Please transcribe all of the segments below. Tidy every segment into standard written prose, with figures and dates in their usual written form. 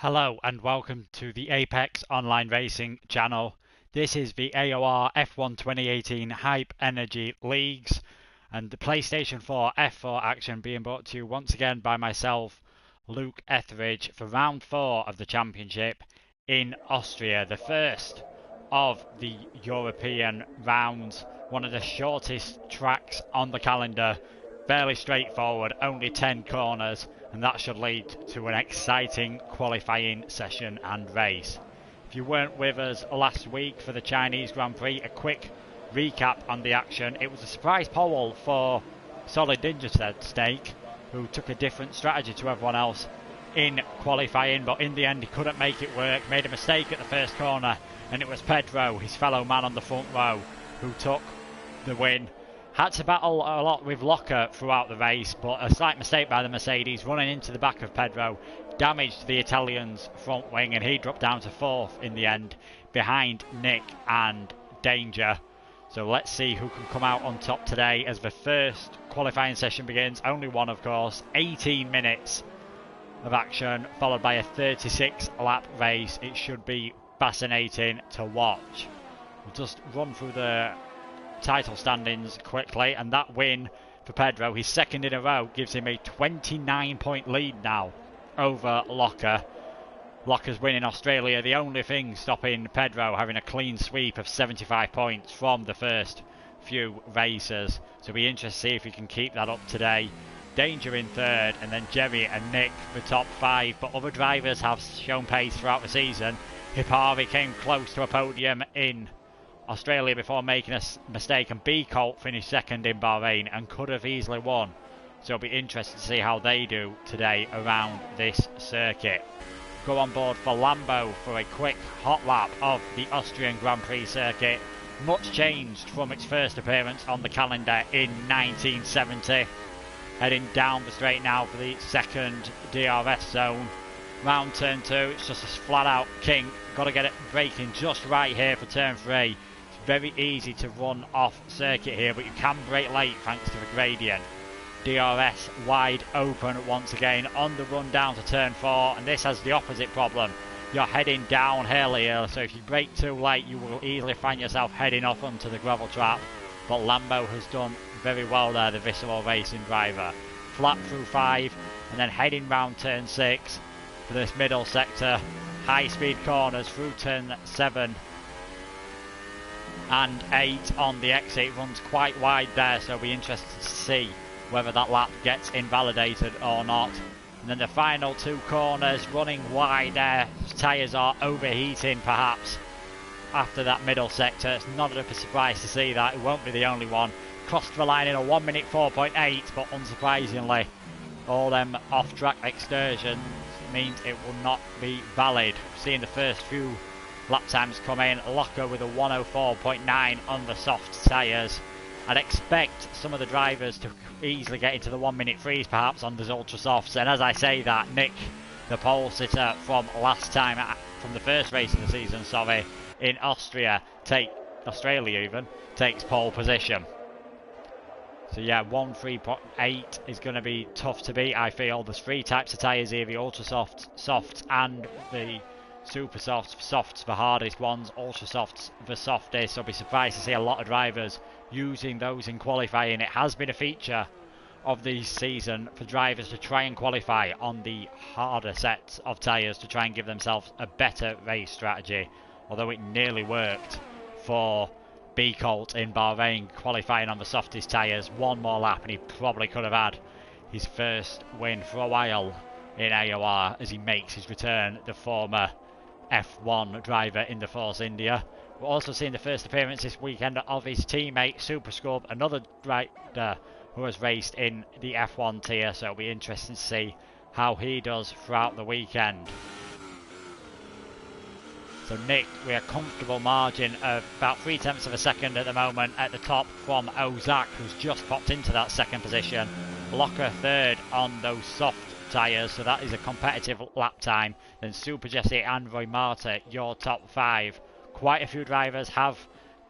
Hello and welcome to the Apex Online Racing channel. This is the AOR F1 2018 Hype Energy Leagues and the PlayStation 4 F4 action being brought to you once again by myself, Luke Etheridge, for round 4 of the championship in Austria, the first of the European rounds, one of the shortest tracks on the calendar. Fairly straightforward, only 10 corners, and that should lead to an exciting qualifying session and race. If you weren't with us last week for the Chinese Grand Prix, a quick recap on the action. It was a surprise pole for Solid Ninja Snake, who took a different strategy to everyone else in qualifying, but in the end he couldn't make it work, made a mistake at the first corner, and it was Pedro, his fellow man on the front row, who took the win. Had to battle a lot with Locker throughout the race, but a slight mistake by the Mercedes running into the back of Pedro damaged the Italian's front wing, and he dropped down to 4th in the end behind Nick and Danger. So let's see who can come out on top today as the first qualifying session begins. Only one, of course. 18 minutes of action followed by a 36 lap race. It should be fascinating to watch. We'll just run through the title standings quickly, and that win for Pedro, his second in a row, gives him a 29-point lead now over Locker. Locker's win in Australia, the only thing stopping Pedro having a clean sweep of 75 points from the first few races. So it'll be interesting to see if he can keep that up today. Danger in third, and then Jerry and Nick the top 5, but other drivers have shown pace throughout the season. Hipari came close to a podium in Australia before making a mistake, and B Colt finished second in Bahrain and could have easily won. So it'll be interesting to see how they do today around this circuit. Go on board for Lambo for a quick hot lap of the Austrian Grand Prix circuit. Much changed from its first appearance on the calendar in 1970. Heading down the straight now for the second DRS zone. Round turn 2, it's just a flat out kink. Got to get it braking just right here for turn 3. Very easy to run off circuit here, but you can brake late thanks to the gradient. DRS wide open once again on the run down to turn 4, and this has the opposite problem. You're heading downhill here, so if you brake too late you will easily find yourself heading off onto the gravel trap. But Lambo has done very well there, the Visceral Racing driver. Flat through 5, and then heading round turn 6 for this middle sector. High speed corners through turn 7 and 8 on the exit. Runs quite wide there, so it'll be interested to see whether that lap gets invalidated or not. And then the final 2 corners running wide there. Tyres are overheating perhaps after that middle sector. It's not a surprise to see that. It won't be the only one. Crossed the line in a 1 minute 4.8, but unsurprisingly all them off-track excursions means it will not be valid. Seeing the first few lap times come in, Locker with a 104.9 on the soft tyres. I'd expect some of the drivers to easily get into the 1 minute freeze perhaps on those ultra softs, and as I say that, Nick, the pole sitter from last time, from the first race of the season, in Australia takes pole position. So yeah, 1.3.8 is going to be tough to beat, I feel. There's 3 types of tyres here, the ultra softs and the super softs. Softs the hardest ones, ultra softs the softest. So I'll be surprised to see a lot of drivers using those in qualifying. It has been a feature of the season for drivers to try and qualify on the harder sets of tyres to try and give themselves a better race strategy, although it nearly worked for B Colt in Bahrain, qualifying on the softest tyres. One more lap and he probably could have had his first win for a while in AOR as he makes his return, the former F1 driver in the Force India. We're also seeing the first appearance this weekend of his teammate Super Scrub, another rider who has raced in the F1 tier, so it'll be interesting to see how he does throughout the weekend. So Nick, with a comfortable margin of about 0.3 of a second at the moment at the top from Ozak, who's just popped into that second position. Locker third on those soft tyres, so that is a competitive lap time. Then Super Jesse and Roy Marta, your top 5. Quite a few drivers have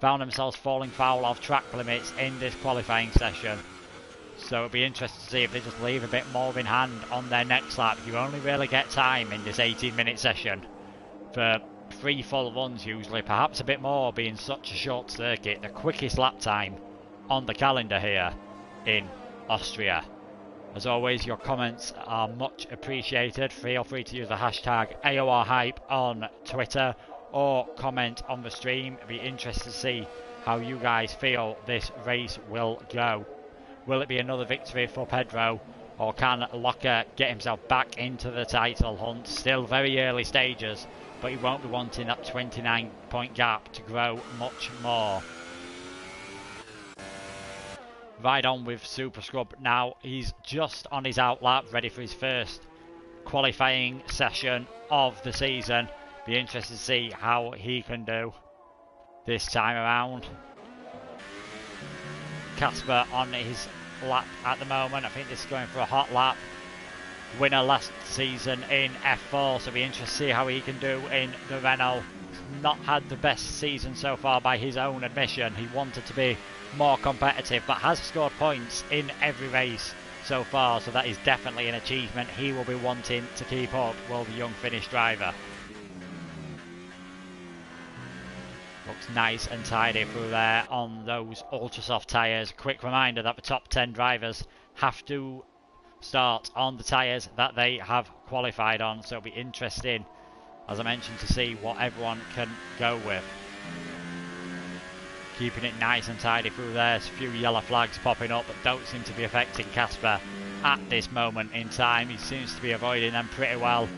found themselves falling foul of track limits in this qualifying session. So it'll be interesting to see if they just leave a bit more in hand on their next lap. You only really get time in this 18-minute session for 3 full runs usually, perhaps a bit more being such a short circuit. The quickest lap time on the calendar here in Austria. As always, your comments are much appreciated. Feel free to use the hashtag AOR Hype on Twitter or comment on the stream. It'd be interesting to see how you guys feel this race will go. Will it be another victory for Pedro, or can Locker get himself back into the title hunt? Still very early stages, but he won't be wanting that 29-point gap to grow much more. Right on with Super Scrub now. He's just on his outlap, ready for his first qualifying session of the season. Be interested to see how he can do this time around. Casper on his lap at the moment. I think this is going for a hot lap. Winner last season in F4, so be interested to see how he can do in the Renault. He's not had the best season so far by his own admission. He wanted to be more competitive, but has scored points in every race so far, so that is definitely an achievement he will be wanting to keep up, will the young Finnish driver. Looks nice and tidy through there on those ultra soft tyres. Quick reminder that the top 10 drivers have to start on the tyres that they have qualified on, so it'll be interesting, as I mentioned, to see what everyone can go with. Keeping it nice and tidy through there. There's a few yellow flags popping up, but don't seem to be affecting Casper at this moment in time. He seems to be avoiding them pretty well.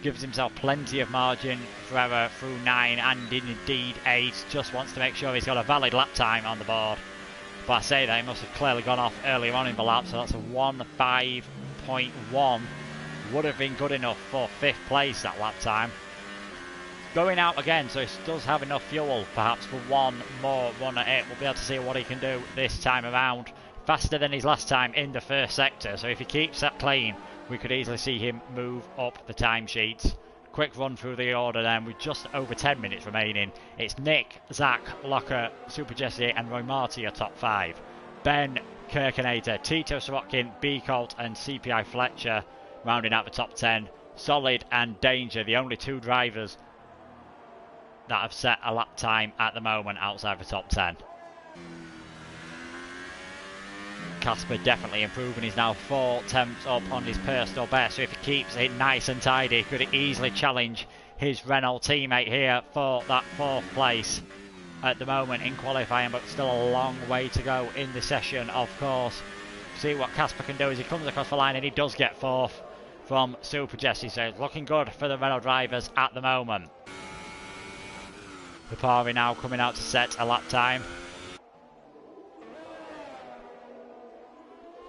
Gives himself plenty of margin for error through 9 and indeed 8. Just wants to make sure he's got a valid lap time on the board. But I say that, he must have clearly gone off earlier on in the lap, so that's a 1:05.1. Would have been good enough for 5th place that lap time. Going out again, so he does have enough fuel perhaps for one more run at it. We'll be able to see what he can do this time around. Faster than his last time in the first sector, so if he keeps that clean, we could easily see him move up the timesheets. Quick run through the order then with just over 10 minutes remaining. It's Nick, Zach, Locker, Super Jesse and Roy Marty are top 5. Ben, Kirkenator, Tito Sorokin, B Colt and CPI Fletcher rounding out the top 10. Solid and Danger, the only 2 drivers that have set a lap time at the moment outside the top 10. Casper definitely improving. He's now 4 tenths up on his personal best, so if he keeps it nice and tidy, could easily challenge his Renault teammate here for that 4th place at the moment in qualifying, but still a long way to go in the session, of course. See what Casper can do as he comes across the line, and he does get 4th from Super Jesse, so it's looking good for the Renault drivers at the moment. Papari now coming out to set a lap time.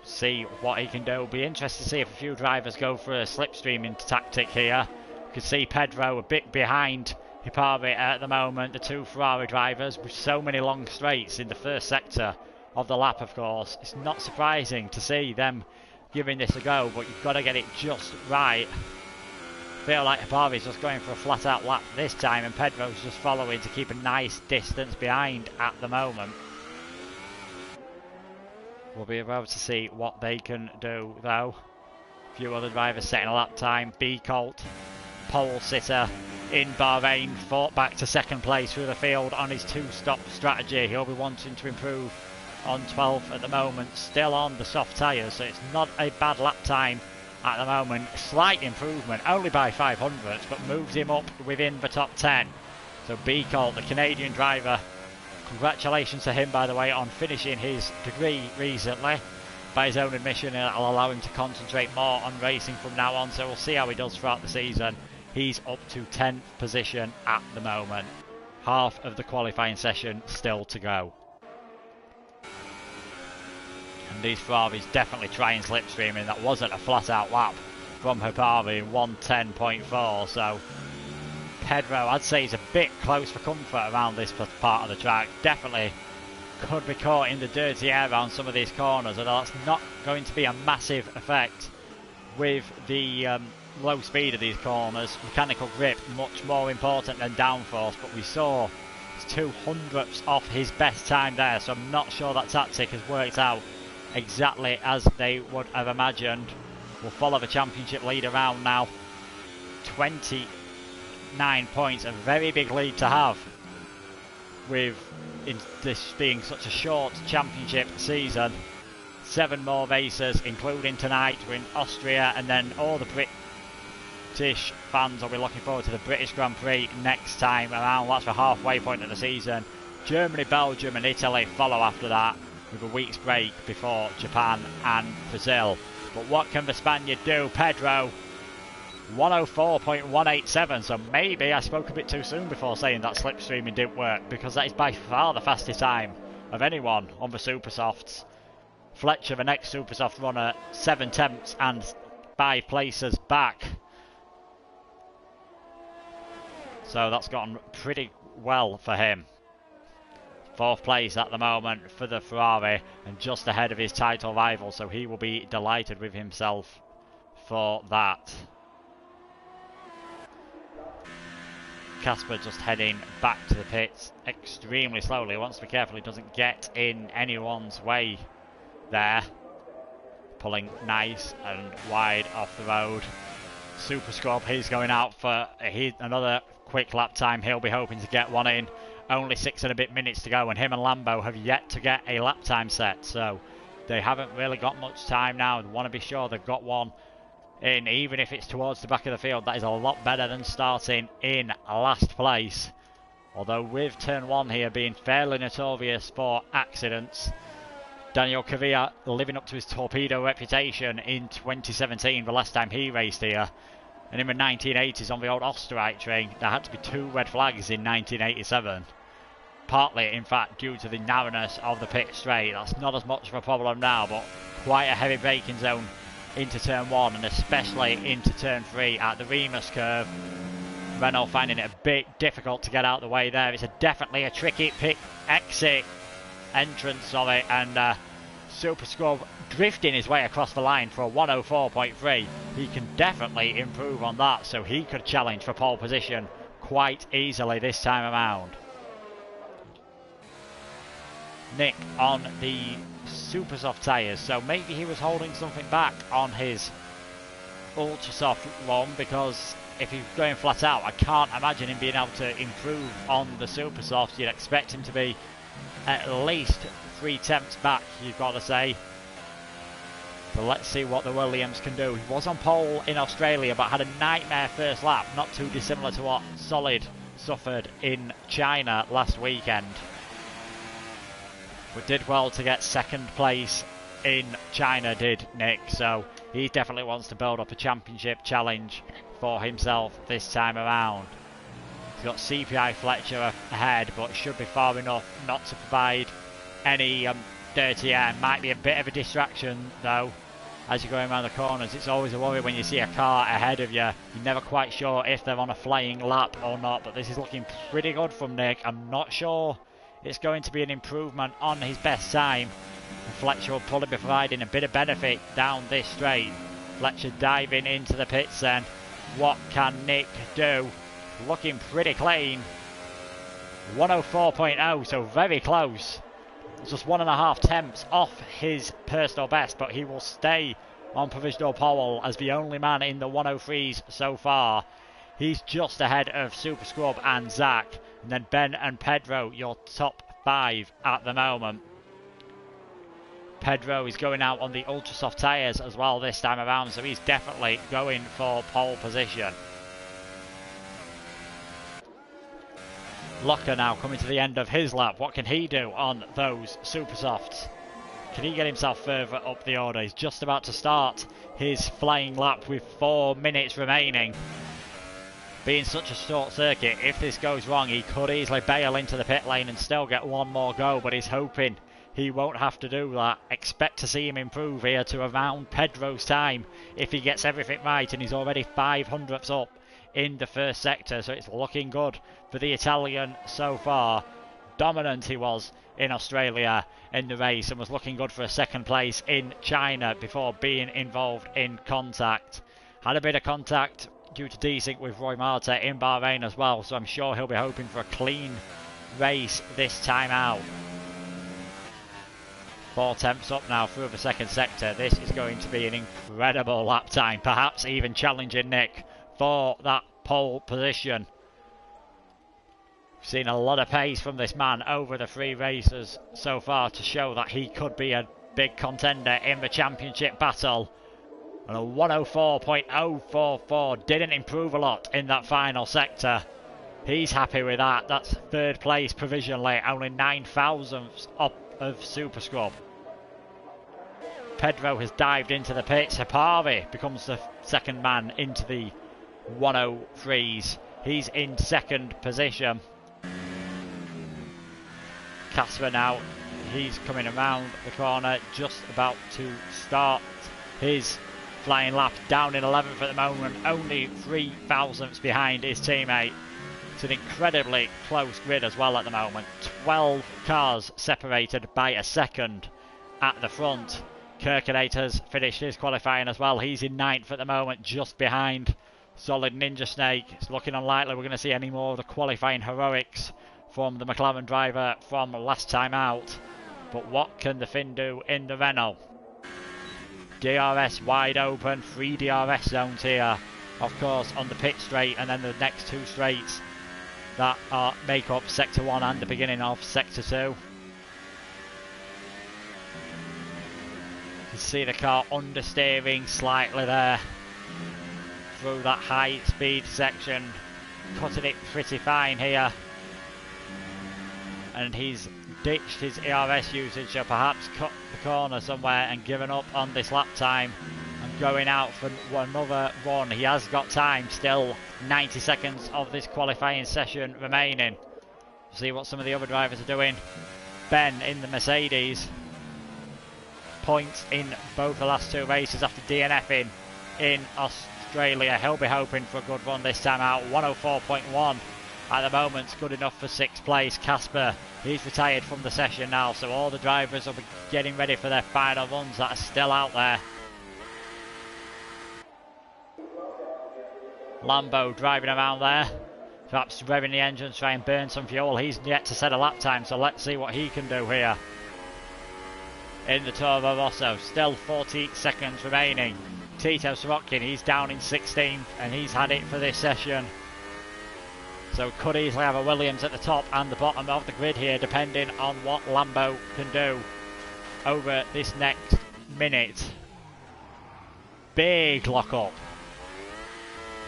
See what he can do. Be interested to see if a few drivers go for a slipstreaming tactic here. You can see Pedro a bit behind Hipari at the moment. The 2 Ferrari drivers with so many long straights in the first sector of the lap, of course. It's not surprising to see them giving this a go, but you've got to get it just right. Feel like Hipari's just going for a flat out lap this time, and Pedro's just following to keep a nice distance behind at the moment. We'll be able to see what they can do though. A few other drivers setting a lap time. B Colt, pole sitter in Bahrain, fought back to 2nd place through the field on his 2-stop strategy. He'll be wanting to improve on 12th at the moment, still on the soft tyres, so it's not a bad lap time at the moment. Slight improvement, only by 500ths, but moves him up within the top 10. So B Colt, the Canadian driver, congratulations to him, by the way, on finishing his degree recently. By his own admission, it'll allow him to concentrate more on racing from now on, so we'll see how he does throughout the season. He's up to 10th position at the moment. Half of the qualifying session still to go. And these Ferraris definitely trying slipstreaming. That wasn't a flat out lap from Hipari in 1:10.4, so Pedro, I'd say he's a bit close for comfort around this part of the track. Definitely could be caught in the dirty air around some of these corners, although that's not going to be a massive effect with the low speed of these corners. Mechanical grip much more important than downforce, but we saw 200ths off his best time there, so I'm not sure that tactic has worked out exactly as they would have imagined. Will follow the championship lead around now. 29 points, a very big lead to have, with this being such a short championship season. 7 more races, including tonight. We're in Austria, and then all the British fans will be looking forward to the British Grand Prix next time around. That's the halfway point of the season. Germany, Belgium and Italy follow after that, with a week's break before Japan and Brazil. But what can the Spaniard do? Pedro, 104.187, so maybe I spoke a bit too soon before saying that slipstreaming didn't work, because that is by far the fastest time of anyone on the Supersofts. Fletcher, the next Supersoft runner, 7 tenths and 5 places back. So that's gone pretty well for him. 4th place at the moment for the Ferrari, and just ahead of his title rival, so he will be delighted with himself for that. Casper just heading back to the pits extremely slowly. Wants to be careful he doesn't get in anyone's way there. Pulling nice and wide off the road. Super Scrub, he's going out for another quick lap time. He'll be hoping to get one in. Only 6 and a bit minutes to go, and him and Lambo have yet to get a lap time set, so they haven't really got much time now. They want to be sure they've got one in, even if it's towards the back of the field. That is a lot better than starting in last place. Although with turn 1 here being fairly notorious for accidents, Daniel Cavilla living up to his torpedo reputation in 2017, the last time he raced here. And in the 1980s on the old Austrian train, there had to be 2 red flags in 1987. Partly, in fact, due to the narrowness of the pit straight. That's not as much of a problem now, but quite a heavy braking zone into turn 1, and especially into turn 3 at the Remus curve. Renault finding it a bit difficult to get out the way there. It's definitely a tricky pit exit entrance of it, and Super Scrub drifting his way across the line for a 104.3. He can definitely improve on that, so he could challenge for pole position quite easily this time around. Nick on the super soft tyres, so maybe he was holding something back on his ultra soft one, because if he's going flat out, I can't imagine him being able to improve on the super softs. You'd expect him to be at least 3 tenths back, you've got to say. So let's see what the Williams can do. He was on pole in Australia, but had a nightmare first lap, not too dissimilar to what Solid suffered in China last weekend. But did well to get 2nd place in China, did Nick, so he definitely wants to build up a championship challenge for himself this time around. He's got CPI Fletcher ahead, but should be far enough not to provide any dirty air. Might be a bit of a distraction though as you're going around the corners. It's always a worry when you see a car ahead of you. You're never quite sure if they're on a flying lap or not, but this is looking pretty good from Nick. I'm not sure it's going to be an improvement on his best time. And Fletcher will probably be providing a bit of benefit down this straight. Fletcher diving into the pits then. What can Nick do? Looking pretty clean. 104.0, so very close. Just 1.5 tenths off his personal best, but he will stay on provisional pole as the only man in the 103s so far. He's just ahead of Super Scrub and Zach, and then Ben and Pedro, your top 5 at the moment. Pedro is going out on the ultra soft tyres as well this time around, so he's definitely going for pole position. Locker now coming to the end of his lap. What can he do on those super softs? Can he get himself further up the order? He's just about to start his flying lap with 4 minutes remaining. Being such a short circuit, if this goes wrong, he could easily bail into the pit lane and still get one more go, but he's hoping he won't have to do that. Expect to see him improve here to around Pedro's time if he gets everything right, and he's already 500ths up in the first sector, so it's looking good for the Italian so far. Dominant he was in Australia in the race, and was looking good for a 2nd place in China before being involved in contact. Had a bit of contact due to desync with Roy Marta in Bahrain as well, so I'm sure he'll be hoping for a clean race this time out. 4 tenths up now through the second sector. This is going to be an incredible lap time, perhaps even challenging Nick for that pole position. We've seen a lot of pace from this man over the 3 races so far to show that he could be a big contender in the championship battle. And a 104.044 didn't improve a lot in that final sector. He's happy with that. That's 3rd place provisionally, only 9 thousandths up of Super Scrub. Pedro has dived into the pits. Hapari becomes the 2nd man into the 103s. He's in 2nd position. Casper now, he's coming around the corner, just about to start his flying lap, down in 11th at the moment, only 3 thousandths behind his teammate. It's an incredibly close grid as well at the moment. 12 cars separated by a second at the front. Kirkinator's finished his qualifying as well. He's in 9th at the moment, just behind Solid Ninja Snake. It's looking unlikely we're going to see any more of the qualifying heroics from the McLaren driver from last time out. But what can the Finn do in the Renault? DRS wide open, 3 DRS zones here, of course, on the pit straight, and then the next 2 straights that make up sector 1 and the beginning of sector 2. You can see the car understeering slightly there through that high speed section, cutting it pretty fine here. And he's ditched his ERS usage, or perhaps cut the corner somewhere and given up on this lap time and going out for another run. He has got time still, 90 seconds of this qualifying session remaining. See what some of the other drivers are doing. Ben in the Mercedes, points in both the last 2 races after DNFing in Australia. He'll be hoping for a good run this time out. 104.1 at the moment, good enough for 6th place. Casper, he's retired from the session now, so all the drivers will be getting ready for their final runs that are still out there. Lambo driving around there, perhaps revving the engine, try and burn some fuel. He's yet to set a lap time, so let's see what he can do here in the Toro Rosso. Still 40 seconds remaining. Tito Sorokin, he's down in 16th and he's had it for this session. So could easily have a Williams at the top and the bottom of the grid here, depending on what Lambo can do over this next minute. Big lock up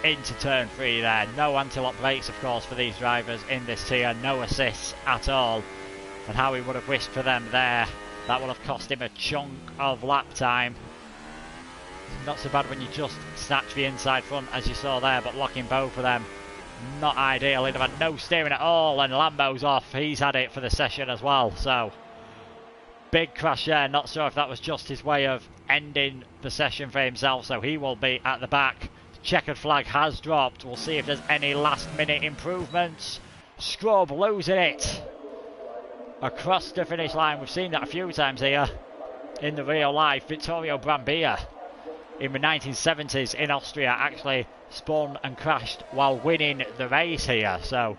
into turn 3 there. No anti-lock brakes, of course, for these drivers in this tier. No assists at all. And how he would have wished for them there. That will have cost him a chunk of lap time. Not so bad when you just snatch the inside front, as you saw there, but locking both of them, not ideal. He'd have had no steering at all, and Lambo's off. He's had it for the session as well. So big crash there. Not sure if that was just his way of ending the session for himself, so he will be at the back. The checkered flag has dropped. We'll see if there's any last minute improvements. Scrub losing it across the finish line. We've seen that a few times here in the real life. Vittorio Brambilla in the 1970s in Austria actually spun and crashed while winning the race here. So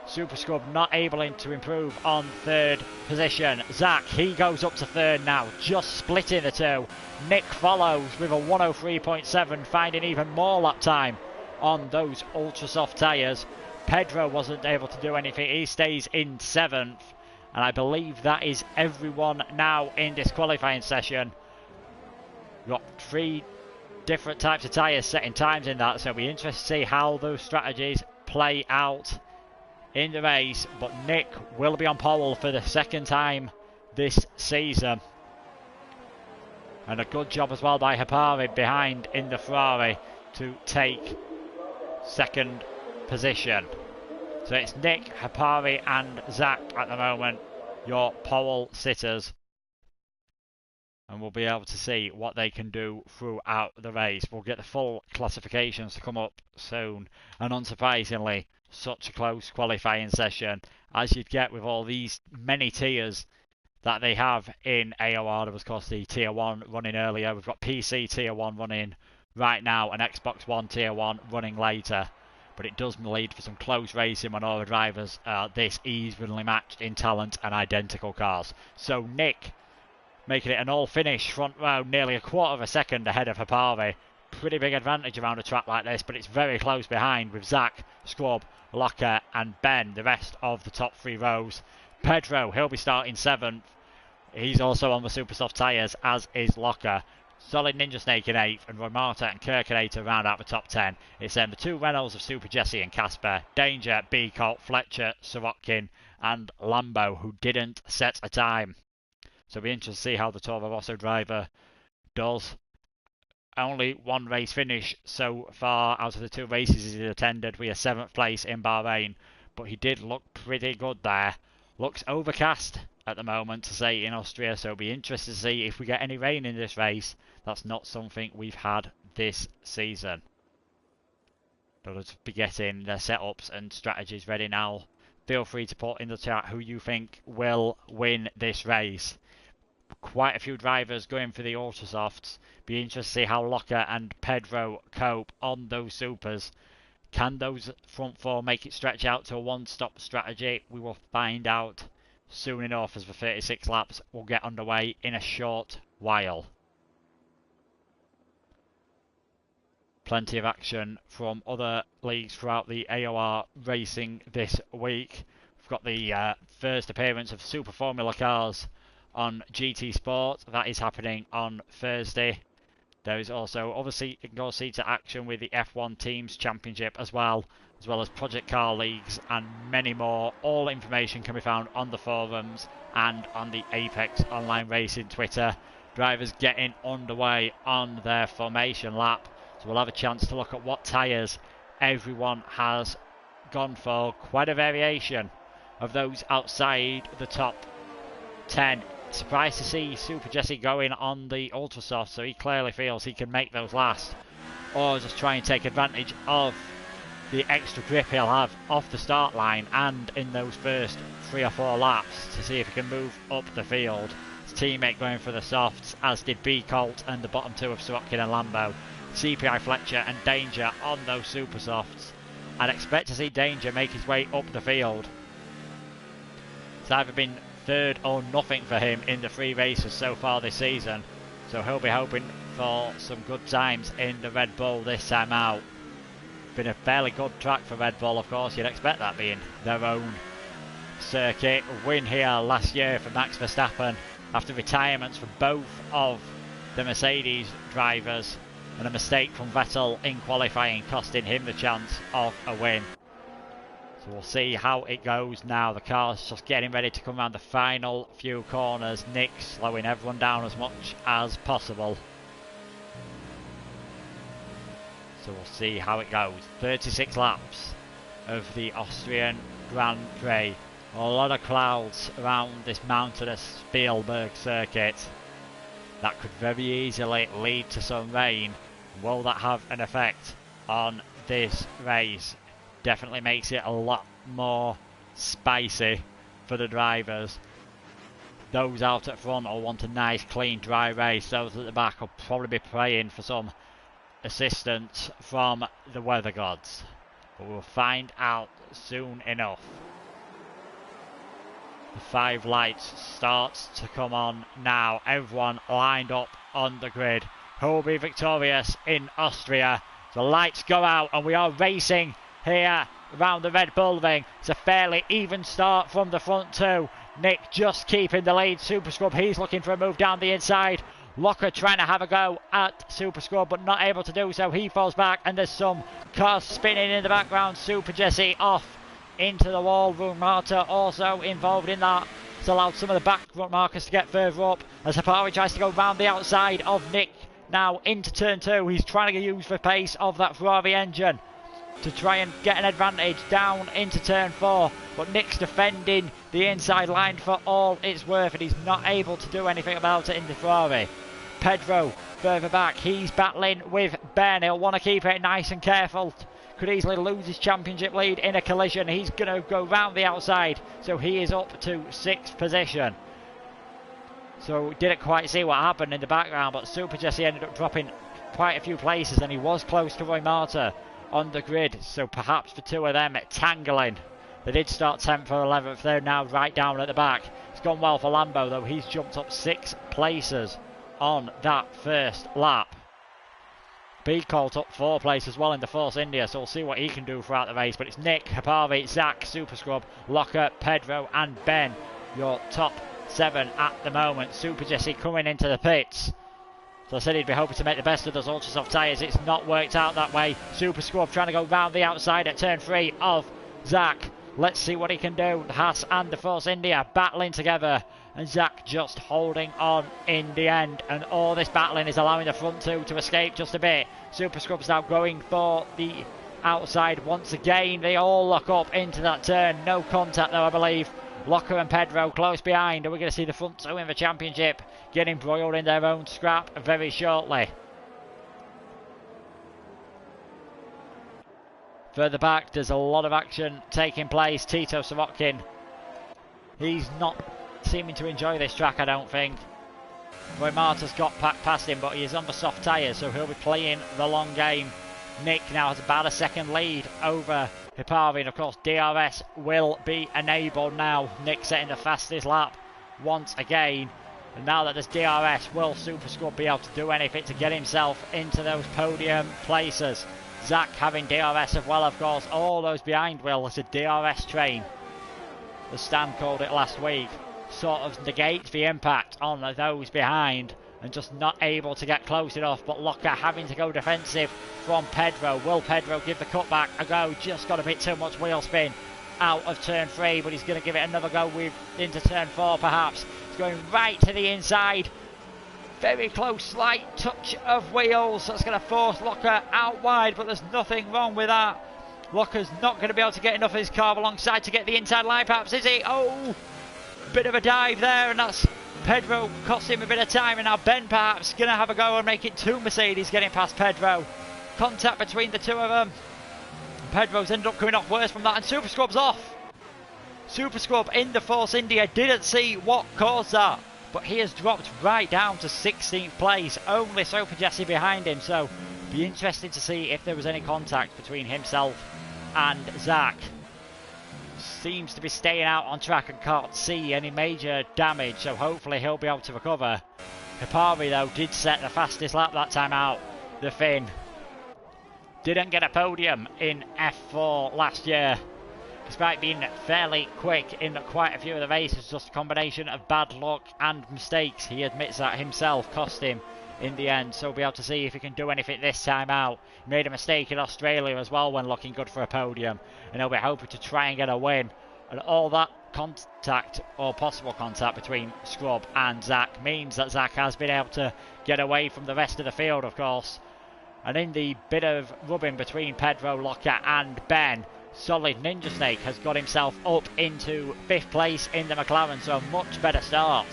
Super Scrub not able to improve on 3rd position. Zach, he goes up to 3rd now, just splitting the 2. Nick follows with a 103.7, finding even more lap time on those ultra soft tyres. Pedro wasn't able to do anything. He stays in 7th. And I believe that is everyone now in this qualifying session. We've got 3 different types of tyres setting times in that, so it'll be interesting to see how those strategies play out in the race. But Nick will be on pole for the 2nd time this season. And a good job as well by Hapari behind in the Ferrari to take 2nd position. So it's Nick, Hapari and Zach at the moment, your pole sitters. And we'll be able to see what they can do throughout the race. We'll get the full classifications to come up soon. And unsurprisingly, such a close qualifying session as you'd get with all these many tiers that they have in AOR. There was, of course, the Tier 1 running earlier. We've got PC Tier 1 running right now and Xbox One Tier 1 running later. But it does lead for some close racing when all the drivers are this evenly matched in talent and identical cars. So Nick making it an all finish front row, nearly a quarter of a second ahead of Hapari. Pretty big advantage around a track like this, but it's very close behind with Zach, Scrub, Locker and Ben, the rest of the top 3 rows. Pedro, he'll be starting 7th. He's also on the super soft tyres, as is Locker. Solid Ninja Snake in 8th, and Roy Marta and Kirk in 8th to round out the top 10. It's then the 2 Renaults of Super Jesse and Casper, Danger, B. Colt, Fletcher, Sorokin and Lambo, who didn't set a time. So it'll be interesting to see how the Toro Rosso driver does. Only 1 race finish so far out of the 2 races he's attended. We are 7th place in Bahrain, but he did look pretty good there. Looks overcast at the moment, to say, in Austria, so it'll be interesting to see if we get any rain in this race. That's not something we've had this season. But let's be getting their setups and strategies ready now. Feel free to put in the chat who you think will win this race. Quite a few drivers going for the Autosofts. Be interested to see how Locker and Pedro cope on those supers. Can those front 4 make it stretch out to a one-stop strategy? We will find out soon enough, as the 36 laps will get underway in a short while. Plenty of action from other leagues throughout the AOR racing this week. We've got the first appearance of Super Formula cars on GT Sport. That is happening on Thursday. There is also other indoor seater action with the F1 Teams Championship as well as Project Car Leagues and many more. All information can be found on the forums and on the Apex Online Racing Twitter. Drivers getting underway on their formation lap. So we'll have a chance to look at what tyres everyone has gone for. Quite a variation of those outside the top 10. Surprised to see Super Jesse going on the Ultrasoft, so he clearly feels he can make those last, or just try and take advantage of the extra grip he'll have off the start line and in those first 3 or 4 laps to see if he can move up the field. His teammate going for the softs, as did B. Colt and the bottom 2 of Sorokin and Lambo. CPI Fletcher and Danger on those super softs. I'd expect to see Danger make his way up the field. It's either been 3rd or nothing for him in the 3 races so far this season, so he'll be hoping for some good times in the Red Bull this time out. Been a fairly good track for Red Bull, of course, you'd expect that being their own circuit. Win here last year for Max Verstappen after retirements for both of the Mercedes drivers, and a mistake from Vettel in qualifying costing him the chance of a win. So we'll see how it goes now. The car's just getting ready to come around the final few corners. Nick slowing everyone down as much as possible. So we'll see how it goes. 36 laps of the Austrian Grand Prix. A lot of clouds around this mountainous Spielberg circuit. That could very easily lead to some rain. Will that have an effect on this race? Definitely makes it a lot more spicy for the drivers. Those out at front will want a nice clean dry race. Those at the back will probably be praying for some assistance from the weather gods, but we'll find out soon enough. The 5 lights starts to come on now. Everyone lined up on the grid. Who will be victorious in Austria? The lights go out and we are racing here around the Red Bull ring. It's a fairly even start from the front 2. Nick just keeping the lead. Super Scrub, he's looking for a move down the inside. Locker trying to have a go at Super Scrub, but not able to do so. He falls back and there's some cars spinning in the background. Super Jesse off into the wall. Room Marta also involved in that. It's allowed some of the back markers to get further up as Hapari tries to go round the outside of Nick. Now into turn 2. He's trying to use the pace of that Ferrari engine to try and get an advantage down into turn 4, but Nick's defending the inside line for all it's worth and he's not able to do anything about it in the Ferrari. Pedro further back, he's battling with Ben. He'll want to keep it nice and careful. Could easily lose his championship lead in a collision. He's going to go round the outside, so he is up to 6th position. So we didn't quite see what happened in the background, but Super Jesse ended up dropping quite a few places and he was close to Roy Marta on the grid, so perhaps the 2 of them tangling They did start 10th or 11th. They're now right down at the back. It's gone well for Lambo, though. He's jumped up 6 places on that first lap. B called up 4 places as well in the Force India, so we'll see what he can do throughout the race. But it's Nick, Hapavi, Zach, Super Scrub, Locker, Pedro and Ben, your top 7 at the moment. Super Jesse coming into the pits. So I said he'd be hoping to make the best of those ultra soft tyres. It's not worked out that way. Super Scrub trying to go round the outside at turn 3 of Zach. Let's see what he can do. The Haas and the Force India battling together. And Zach just holding on in the end. And all this battling is allowing the front 2 to escape just a bit. Super Scrub's now going for the outside once again. They all lock up into that turn. No contact though, I believe. Locker and Pedro close behind. Are we going to see the front 2 in the championship getting embroiled in their own scrap very shortly? Further back, there's a lot of action taking place. Tito Sirotkin, he's not seeming to enjoy this track, I don't think. Roy Marta's got past him, but he is on the soft tyres, so he'll be playing the long game. Nick now has about a second lead over Hipavi, and of course DRS will be enabled now. Nick setting the fastest lap once again. And now that there's DRS, will Super Scrub be able to do anything to get himself into those podium places? Zach having DRS as well, of course. All those behind Will, it's a DRS train, as Stan called it last week. Sort of negates the impact on those behind and just not able to get close enough. But Locker having to go defensive from Pedro. Will Pedro give the cutback a go? Just got a bit too much wheel spin out of turn 3, but he's going to give it another go into turn 4 perhaps. He's going right to the inside. Very close, slight touch of wheels. That's going to force Locker out wide, but there's nothing wrong with that. Locker's not going to be able to get enough of his car alongside to get the inside line perhaps, is he? Oh, bit of a dive there, and that's Pedro cost him a bit of time, and now Ben perhaps going to have a go and make it 2 Mercedes getting past Pedro. Contact between the 2 of them. Pedro's ended up coming off worse from that, and Super Scrub's off. Super Scrub in the Force India didn't see what caused that, but he has dropped right down to 16th place. Only Super Jesse behind him, so be interesting to see if there was any contact between himself and Zach. Seems to be staying out on track and can't see any major damage, so hopefully he'll be able to recover. Hipavi though did set the fastest lap that time out, the Finn. Didn't get a podium in F4 last year, despite being fairly quick in quite a few of the races. Just a combination of bad luck and mistakes. He admits that himself cost him in the end, so we'll be able to see if he can do anything this time out. He made a mistake in Australia as well when looking good for a podium, and he'll be hoping to try and get a win. And all that contact, or possible contact, between Scrub and Zach means that Zach has been able to get away from the rest of the field, of course. And in the bit of rubbing between Pedro, Locker and Ben, Solid Ninja Snake has got himself up into 5th place in the McLaren, so a much better start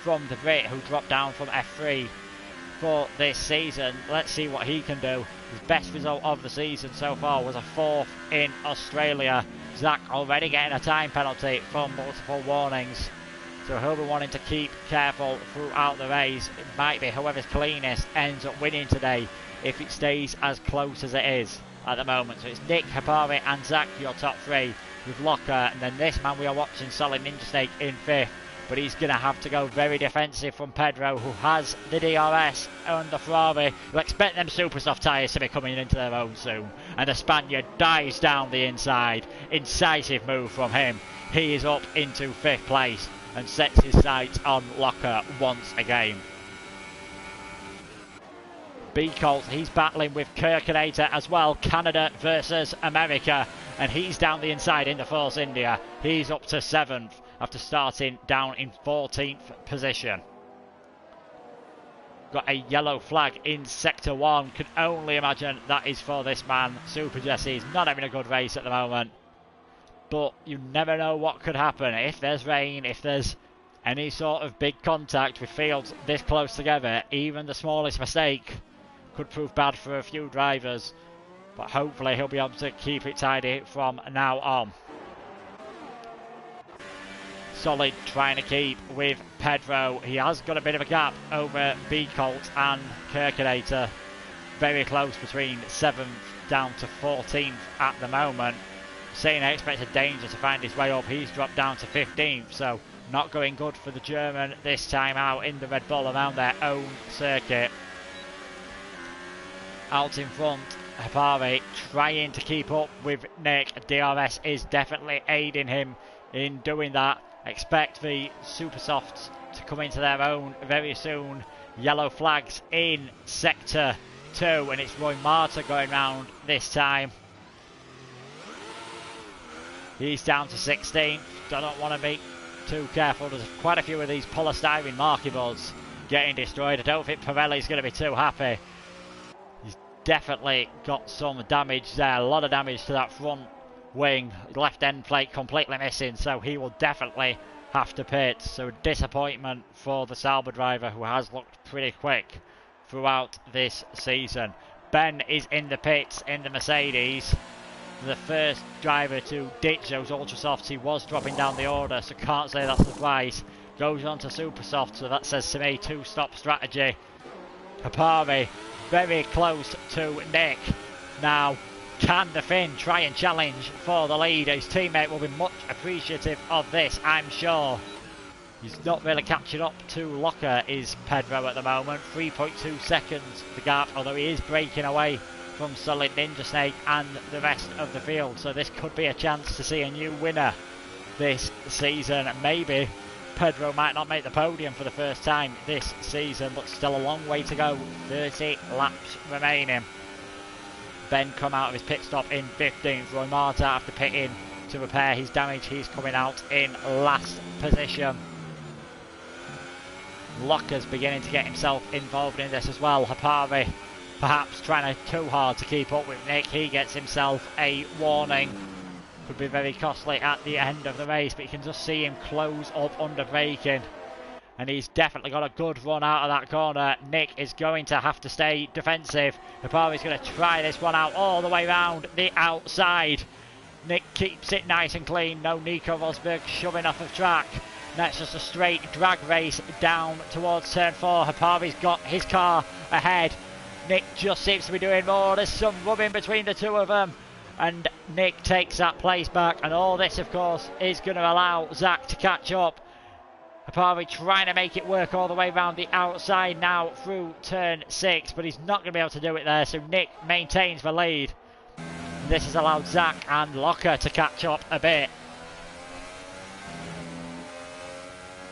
from the Brit, who dropped down from F3 for this season. Let's see what he can do. His best result of the season so far was a 4th in Australia. Zach already getting a time penalty for multiple warnings, so he'll be wanting to keep careful throughout the race. It might be whoever's cleanest ends up winning today if it stays as close as it is at the moment. So it's Nick, Hipavi and Zach, your top 3, with Locker, and then this man we are watching, Solid Ninja Snake, in 5th. But he's going to have to go very defensive from Pedro, who has the DRS on the Ferrari. You'll expect them super soft tyres to be coming into their own soon. And the Spaniard dives down the inside. Incisive move from him. He is up into 5th place and sets his sights on Locker once again. B Colt, he's battling with Kirkinator as well. Canada versus America. And he's down the inside in the Force India. He's up to 7th after starting down in 14th position. Got a yellow flag in Sector 1. Can only imagine that is for this man. Super Jesse is not having a good race at the moment. But you never know what could happen. If there's rain, if there's any sort of big contact with fields this close together, even the smallest mistake could prove bad for a few drivers. But hopefully he'll be able to keep it tidy from now on. Solid trying to keep with Pedro. He has got a bit of a gap over B Colt and Kirkinator. Very close between 7th down to 14th at the moment. saying I expected danger to find his way up. He's dropped down to 15th, so not going good for the German this time out in the Red Bull around their own circuit. Out in front, Hapari trying to keep up with Nick. DRS is definitely aiding him in doing that. Expect the Super Softs to come into their own very soon. Yellow flags in Sector 2, and it's Roy Marta going round this time. He's down to 16th. I don't want to be too careful. There's quite a few of these polystyrene marquee boards getting destroyed. I don't think Pirelli's going to be too happy. He's definitely got some damage there. A lot of damage to that front wing. Left end plate completely missing, so he will definitely have to pit. So disappointment for the Sauber driver, who has looked pretty quick throughout this season. Ben is in the pits in the Mercedes. The first driver to ditch those Ultra Softs. He was dropping down the order, so can't say that's the price. Goes on to Super Soft, so that says to me two-stop strategy. Hapari very close to Nick. Now, can the Finn try and challenge for the lead? His teammate will be much appreciative of this, I'm sure. He's not really catching up to Locker, is Pedro at the moment. 3.2 seconds the gap, although he is breaking away from Solid Ninja Snake and the rest of the field. So this could be a chance to see a new winner this season. Maybe Pedro might not make the podium for the first time this season, but still a long way to go. 30 laps remaining. Ben come out of his pit stop in 15th. Roy Marta after pitting to repair his damage. He's coming out in last position. Locker's beginning to get himself involved in this as well. Hapari perhaps trying too hard to keep up with Nick. He gets himself a warning. Could be very costly at the end of the race, but you can just see him close up under braking. And he's definitely got a good run out of that corner. Nick is going to have to stay defensive. Hapari's going to try this one out all the way round the outside. Nick keeps it nice and clean. No Nico Rosberg shoving off of track. That's just a straight drag race down towards turn 4. Hapari's got his car ahead. Nick just seems to be doing more. There's some rubbing between the two of them. And Nick takes that place back. And all this, of course, is going to allow Zach to catch up. Hapari trying to make it work all the way around the outside now through turn 6. But he's not going to be able to do it there. So Nick maintains the lead. This has allowed Zach and Locker to catch up a bit.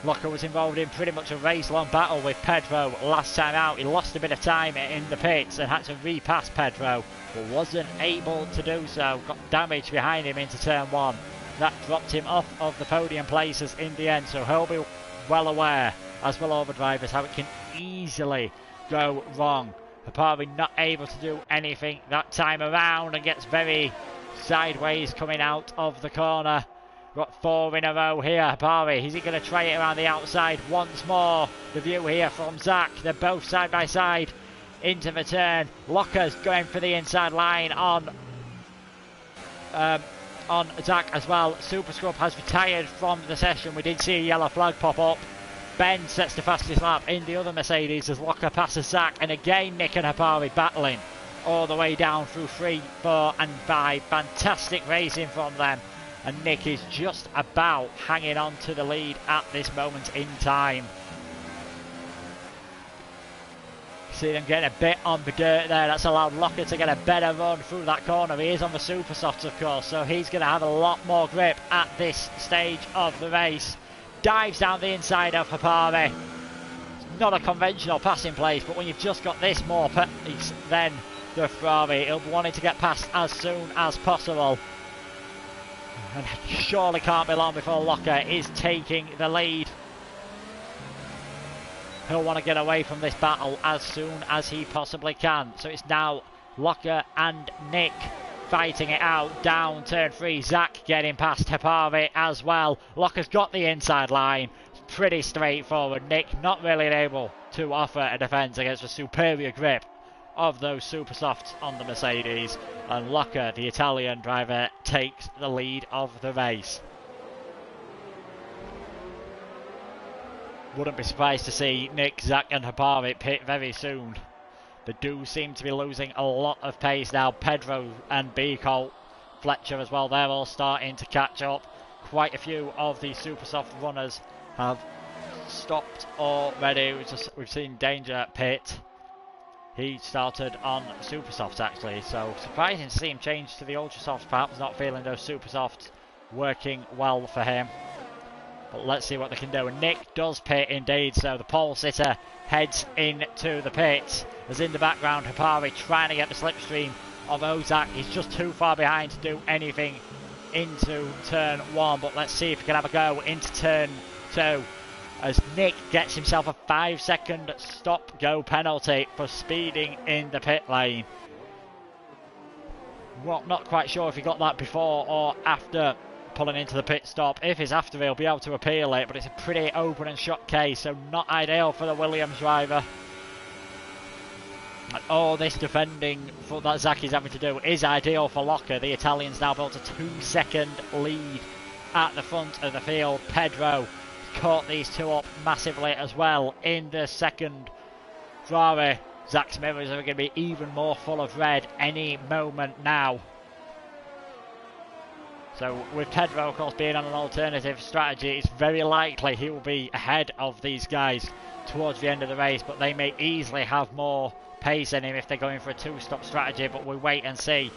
Locker was involved in pretty much a race-long battle with Pedro last time out. He lost a bit of time in the pits and had to repass Pedro, but wasn't able to do so. Got damage behind him into turn 1. That dropped him off of the podium places in the end, so he'll be well aware, as will all the drivers, how it can easily go wrong. Hapari not able to do anything that time around and gets very sideways coming out of the corner. Got 4 in a row here. Hapari, is he going to try it around the outside once more? The view here from Zach. They're both side by side into the turn. Locker's going for the inside line on Zach as well. Super Scrub has retired from the session. We did see a yellow flag pop up. Ben sets the fastest lap in the other Mercedes as Locker passes Zach. And again, Nick and Hapari battling all the way down through 3, 4 and 5. Fantastic racing from them. And Nick is just about hanging on to the lead at this moment in time. See them getting a bit on the dirt there. That's allowed Locker to get a better run through that corner. He is on the Super Softs, of course, so he's going to have a lot more grip at this stage of the race. Dives down the inside of Hapari. It's not a conventional passing place, but when you've just got this more pace than the Ferrari, he'll be wanting to get past as soon as possible. And surely can't be long before Locker is taking the lead. He'll want to get away from this battle as soon as he possibly can. So it's now Locker and Nick fighting it out down turn 3. Zach getting past Hapari as well. Locker's got the inside line. It's pretty straightforward. Nick not really able to offer a defence against the superior grip of those Super Softs on the Mercedes, and Locker, the Italian driver, takes the lead of the race. Wouldn't be surprised to see Nick, Zach and Hapari pit very soon. They do seem to be losing a lot of pace now. Pedro and B-Colt Fletcher as well. They're all starting to catch up. Quite a few of the super soft runners have stopped already. We've seen Danger pit. He started on super softs actually, so surprising to see him change to the ultra softs. Perhaps not feeling those super softs working well for him. But let's see what they can do. Nick does pit indeed, so the pole sitter heads into the pits. As in the background, Hapari trying to get the slipstream of Ozak. He's just too far behind to do anything into turn 1, but let's see if he can have a go into turn 2. As Nick gets himself a 5-second stop-go penalty for speeding in the pit lane. Well, not quite sure if he got that before or after pulling into the pit stop. If it's after, he'll be able to appeal it, but it's a pretty open and shut case, so not ideal for the Williams driver. And all this defending that Zaki's having to do is ideal for Locker. The Italian's now built a 2-second lead at the front of the field. Pedro caught these two up massively as well in the second Ferrari. Zak's mirrors are going to be even more full of red any moment now. So with Pedro, of course, being on an alternative strategy, it's very likely he will be ahead of these guys towards the end of the race, but they may easily have more pace in him if they're going for a 2-stop strategy, but we'll wait and see.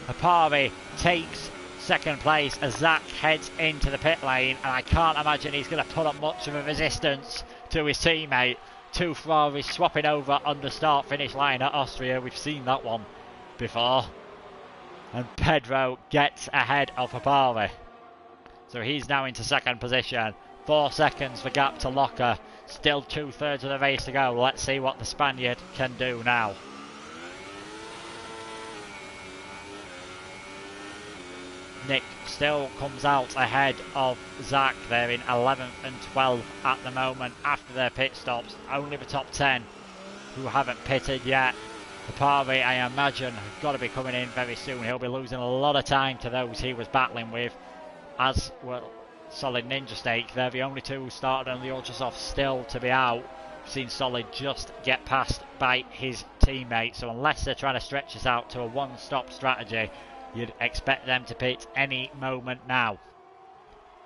Hapari takes second place as Zak heads into the pit lane, and I can't imagine he's going to put up much of a resistance to his teammate. Two Ferraris swapping over on the start-finish line at Austria. We've seen that one before. And Pedro gets ahead of Hapari. So he's now into second position. 4 seconds for gap to Locker. Still 2/3 of the race to go. Let's see what the Spaniard can do now. Nick still comes out ahead of Zak. They're in 11th and 12th at the moment after their pit stops. Only the top 10 who haven't pitted yet. Hapari, I imagine, has got to be coming in very soon. He'll be losing a lot of time to those he was battling with, as well. Solid Ninja Snake. They're the only two who started on the Ultrasoft still to be out. We've seen Solid just get passed by his teammate. So unless they're trying to stretch this out to a one-stop strategy, you'd expect them to pit any moment now.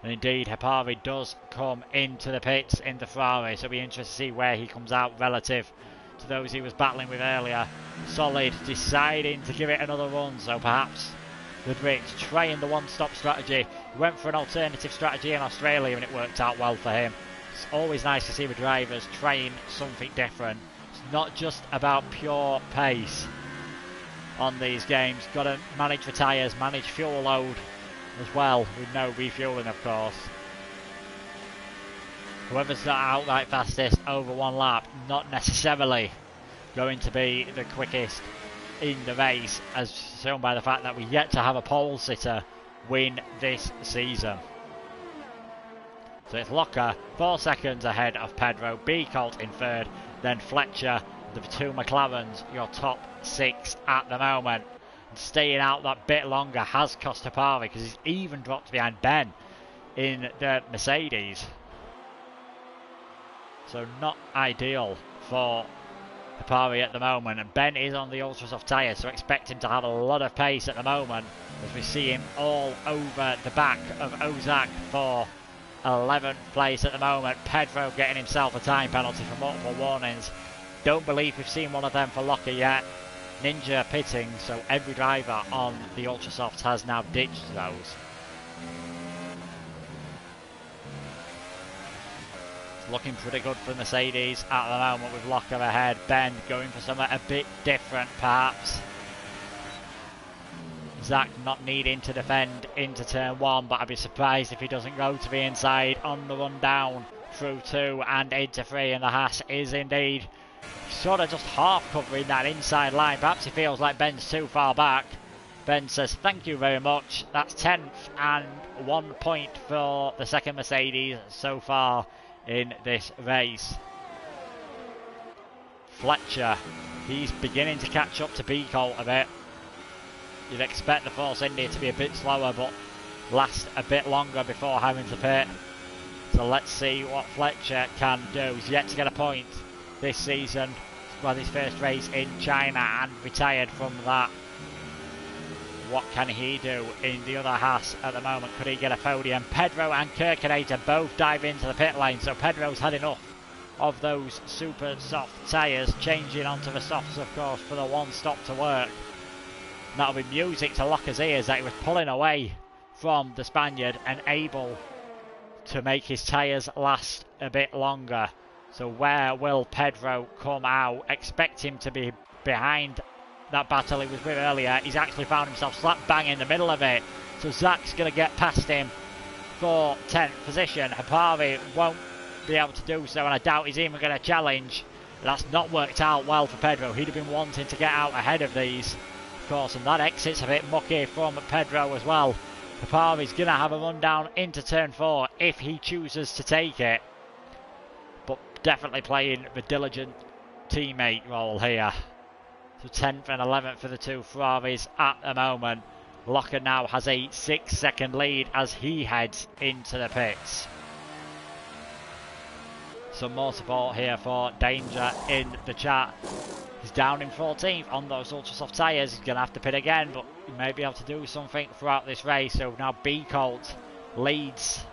And indeed, Hapari does come into the pits in the Ferrari, so it'll be interesting to see where he comes out relative to those he was battling with earlier. Solid deciding to give it another run, so perhaps the Brit trying the one-stop strategy. He went for an alternative strategy in Australia and it worked out well for him. It's always nice to see the drivers trying something different. It's not just about pure pace on these games. Got to manage the tyres, manage fuel load as well, with no refueling of course. Whoever's the outright fastest over one lap, not necessarily going to be the quickest in the race, as shown by the fact that we're yet to have a pole sitter win this season. So it's Locker 4 seconds ahead of Pedro, B Colt in third, then Fletcher, the two McLarens, your top 6 at the moment. And staying out that bit longer has cost Hapari because he's even dropped behind Ben in the Mercedes. So not ideal for Hapari at the moment, and Ben is on the Ultrasoft tyres, so expect him to have a lot of pace at the moment as we see him all over the back of Ozak for 11th place at the moment. Pedro getting himself a time penalty for multiple warnings. Don't believe we've seen one of them for Locker yet. Ninja pitting, so every driver on the Ultrasoft has now ditched those. Looking pretty good for Mercedes at the moment with Locker ahead. Ben going for something a bit different perhaps. Zak not needing to defend into turn 1, but I'd be surprised if he doesn't go to the inside on the run down through 2 and into 3, and the Haas is indeed sort of just half covering that inside line. Perhaps he feels like Ben's too far back. Ben says thank you very much. That's 10th and 1 point for the second Mercedes so far in this race. Fletcher, he's beginning to catch up to B-Colt a bit. You'd expect the Force India to be a bit slower but last a bit longer before having to pit. So let's see what Fletcher can do. He's yet to get a point this season. Well, his first race in China and retired from that. what can he do in the other Haas at the moment? Could he get a podium? Pedro and Kirkinator both dive into the pit lane, so Pedro's had enough of those super soft tyres, changing onto the softs of course for the one stop to work. And that'll be music to Locker's ears that he was pulling away from the Spaniard and able to make his tyres last a bit longer. So where will Pedro come out? Expect him to be behind that battle he was with earlier. He's actually found himself slap bang in the middle of it. So Zach's going to get past him for 10th position. Hapari won't be able to do so, and I doubt he's even going to challenge. That's not worked out well for Pedro. He'd have been wanting to get out ahead of these, of course, and that exit's a bit mucky from Pedro as well. Hapari's going to have a run down into turn 4 if he chooses to take it, but definitely playing the diligent teammate role here. So 10th and 11th for the two Ferraris at the moment. Locker now has a 6-second lead as he heads into the pits. Some more support here for Danger in the chat. He's down in 14th on those ultra soft tyres. He's going to have to pit again, but he may be able to do something throughout this race. So now B Colt leads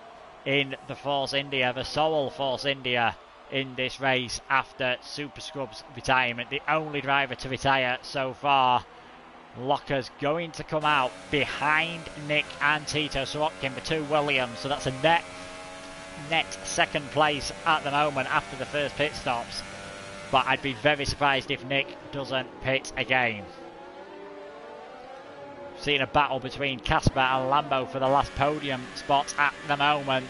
in the Force India, the sole Force India in this race after Super Scrub's retirement. The only driver to retire so far. Locker's going to come out behind Nick and Tito Sorokin, the two Williams. So that's a net second place at the moment after the first pit stops. But I'd be very surprised if Nick doesn't pit again. Seeing a battle between Casper and Lambo for the last podium spot at the moment.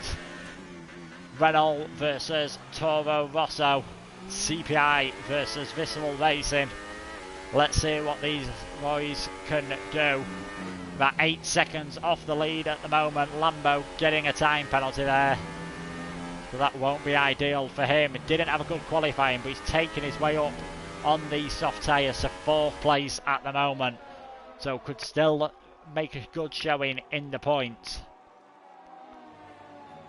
Renault versus Toro Rosso. CPI versus Visceral Racing. Let's see what these boys can do. About 8 seconds off the lead at the moment. Lambo getting a time penalty there. So that won't be ideal for him. He didn't have a good qualifying, but he's taken his way up on these soft tyres to 4th place at the moment. So could still make a good showing in the points.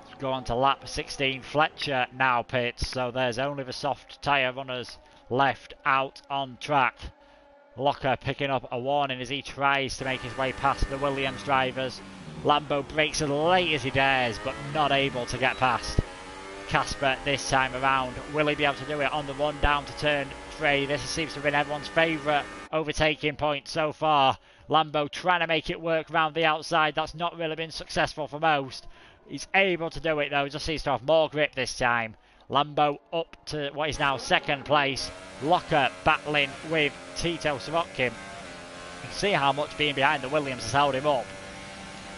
Let's go on to lap 16. Fletcher now pits, so there's only the soft tyre runners left out on track. Locker picking up a warning as he tries to make his way past the Williams drivers. Lambo brakes as late as he dares, but not able to get past Casper this time around. Will he be able to do it on the run down to turn 3? This seems to have been everyone's favourite overtaking point so far. Lambo trying to make it work around the outside. That's not really been successful for most. He's able to do it though, just seems to have more grip this time. Lambo up to what is now 2nd place. Locker battling with Tito Sorokin. You can see how much being behind the Williams has held him up.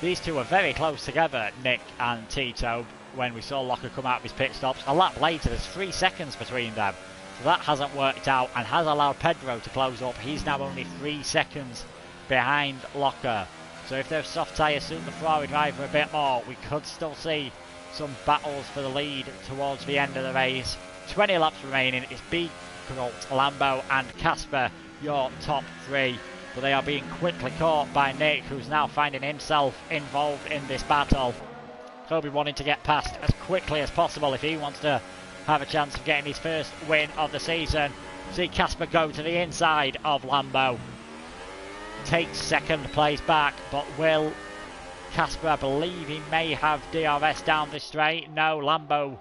These two are very close together, Nick and Tito, when we saw Locker come out of his pit stops. A lap later, there's 3 seconds between them. So that hasn't worked out and has allowed Pedro to close up. He's now only 3 seconds behind Locker. So if those soft tyres suit the Ferrari driver a bit more, we could still see some battles for the lead towards the end of the race. 20 laps remaining. It's B Colt, Lambo and Casper, your top 3. But they are being quickly caught by Nick, who's now finding himself involved in this battle. He'll be wanting to get past as quickly as possible if he wants to have a chance of getting his first win of the season. See Casper go to the inside of Lambo. Takes 2nd place back, but will Casper, I believe he may have DRS down this straight. No, Lambo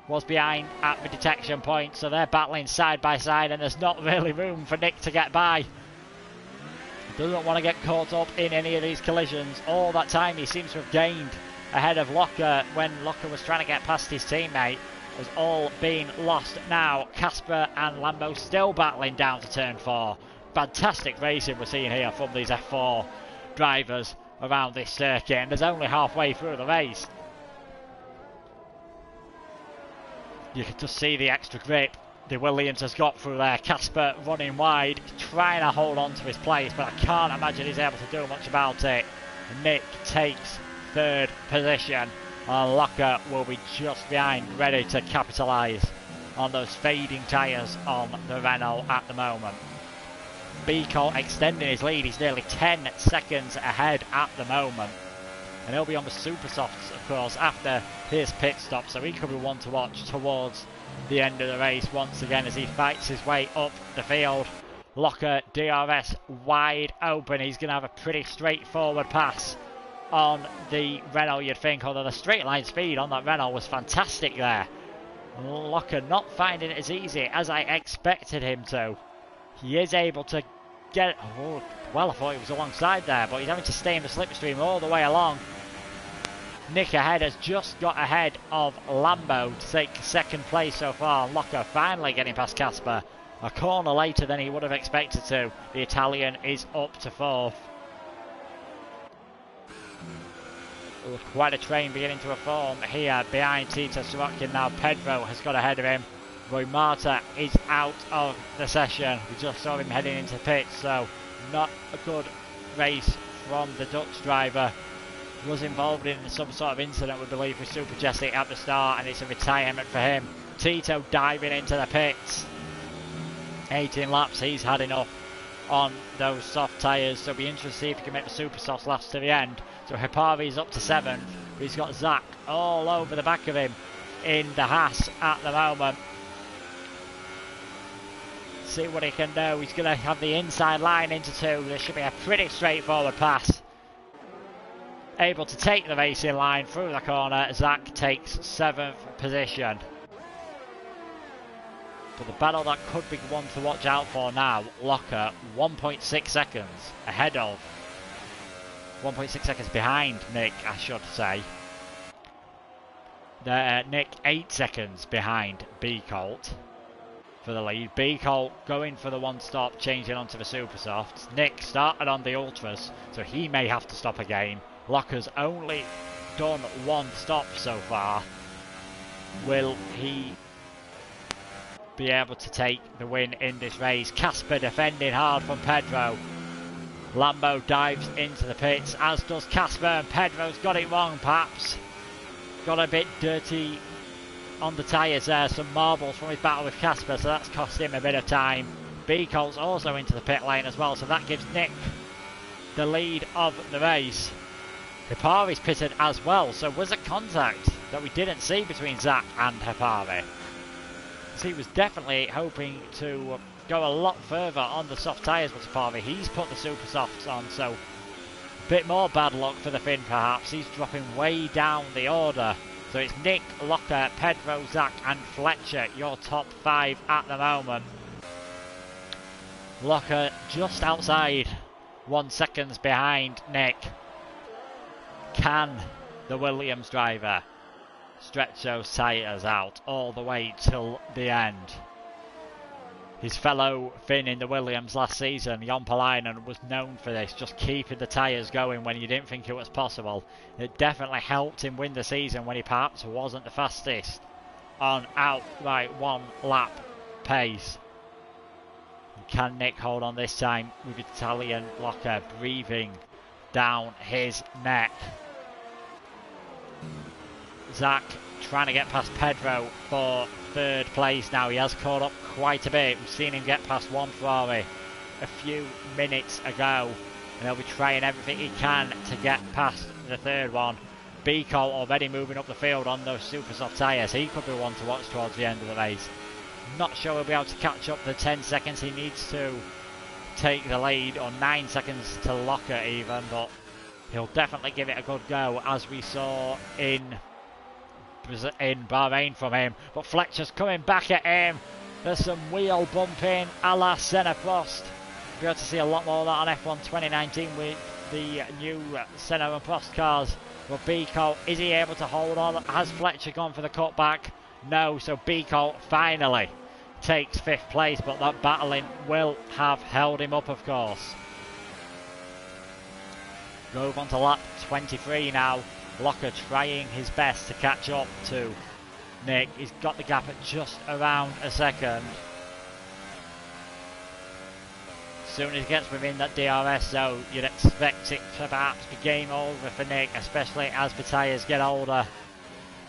was behind at the detection point, so they're battling side by side and there's not really room for Nick to get by. He doesn't want to get caught up in any of these collisions. All that time he seems to have gained ahead of Locker when Locker was trying to get past his teammate has all been lost now. Casper and Lambo still battling down to turn 4. Fantastic racing we're seeing here from these F4 drivers around this circuit, and there's only halfway through the race. You can just see the extra grip the Williams has got through there. Casper running wide, trying to hold on to his place, but I can't imagine he's able to do much about it. Nick takes 3rd position, and Locker will be just behind, ready to capitalise on those fading tyres on the Renault at the moment. Bicol extending his lead, he's nearly 10 seconds ahead at the moment. And he'll be on the super softs, of course, after his pit stop, so he could be one to watch towards the end of the race once again as he fights his way up the field. Locker, DRS wide open. He's going to have a pretty straightforward pass on the Renault, you'd think, although the straight line speed on that Renault was fantastic there. Locker not finding it as easy as I expected him to. He is able to get... Oh, well, I thought he was alongside there, but he's having to stay in the slipstream all the way along. Nick ahead has just got ahead of Lambo to take second place so far. Locker finally getting past Casper. A corner later than he would have expected to. The Italian is up to fourth. Quite a train beginning to form here behind Tito Sorokin now. Pedro has got ahead of him. Roy Marta is out of the session. We just saw him heading into pits, so not a good race from the Dutch driver. Was involved in some sort of incident, we believe, with Super Jesse at the start, and it's a retirement for him. Tito diving into the pits. 18 laps, he's had enough on those soft tyres, so it'll be interesting to see if he can make the super softs last to the end. So Hipari's up to 7th, but he's got Zach all over the back of him in the Haas at the moment. See what he can do. He's going to have the inside line into 2. This should be a pretty straightforward pass. Able to take the racing line through the corner. Zach takes 7th position. But the battle that could be one to watch out for now, Locker 1.6 seconds ahead of, 1.6 seconds behind Nick, I should say. Nick 8 seconds behind B Colt for the lead. B Colt going for the one stop, changing onto the super softs. Nick started on the ultras, so he may have to stop again. Locker's only done one stop so far. Will he be able to take the win in this race? Casper defending hard from Pedro. Lambo dives into the pits, as does Casper, and Pedro's got it wrong perhaps. Got a bit dirty on the tyres there, some marbles from his battle with Casper, so that's cost him a bit of time. B Colt's also into the pit lane as well, so that gives Nick the lead of the race. Hipari's pitted as well, so was a contact that we didn't see between Zach and Hipari. So he was definitely hoping to go a lot further on the soft tyres with Hipari. He's put the super softs on, so a bit more bad luck for the Finn perhaps. He's dropping way down the order. So it's Nick, Locker, Pedro, Zach and Fletcher, your top 5 at the moment. Locker just outside, 1 second behind Nick. Can the Williams driver stretch those tyres out all the way till the end? His fellow Finn in the Williams last season, Jon Palainen, was known for this, just keeping the tyres going when you didn't think it was possible. It definitely helped him win the season when he perhaps wasn't the fastest on outright 1 lap pace. Can Nick hold on this time with Italian Locker breathing down his neck? Zach trying to get past Pedro for 3rd place now. He has caught up quite a bit. We've seen him get past one Ferrari a few minutes ago, and he'll be trying everything he can to get past the 3rd one. Biko already moving up the field on those super soft tyres. He could be one to watch towards the end of the race. Not sure he'll be able to catch up the 10 seconds he needs to take the lead, or 9 seconds to Locker even, but he'll definitely give it a good go, as we saw in Bahrain from him. But Fletcher's coming back at him. There's some wheel bumping a la Senna Prost. We'll be able to see a lot more of that on F1 2019 with the new Senna and Prost cars. But B-Colt, is he able to hold on? Has Fletcher gone for the cutback? No, so B-Colt finally takes 5th place, but that battling will have held him up, of course. Move on to lap 23 now. Locker trying his best to catch up to Nick. He's got the gap at just around a second. As soon as he gets within that DRS zone, you'd expect it to perhaps be game over for Nick, especially as the tyres get older.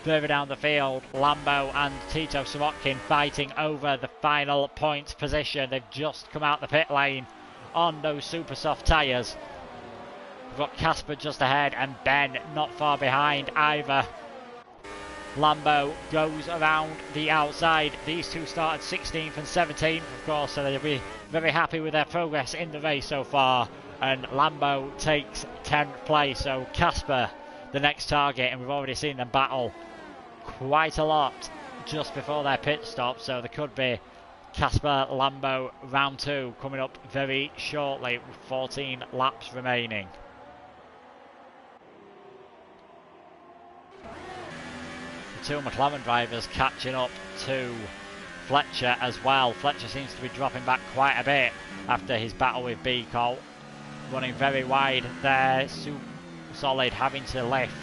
Further down the field, Lambo and Tito Sorokin fighting over the final points position. They've just come out the pit lane on those super soft tyres. We've got Casper just ahead and Ben not far behind either. Lambo goes around the outside. These two started 16th and 17th, of course, so they'll be very happy with their progress in the race so far. And Lambo takes 10th place, so Casper, the next target, and we've already seen them battle quite a lot just before their pit stop, so there could be Casper Lambo round 2 coming up very shortly with 14 laps remaining. Two McLaren drivers catching up to Fletcher as well. Fletcher seems to be dropping back quite a bit after his battle with B. Colt. Running very wide there. Solid having to lift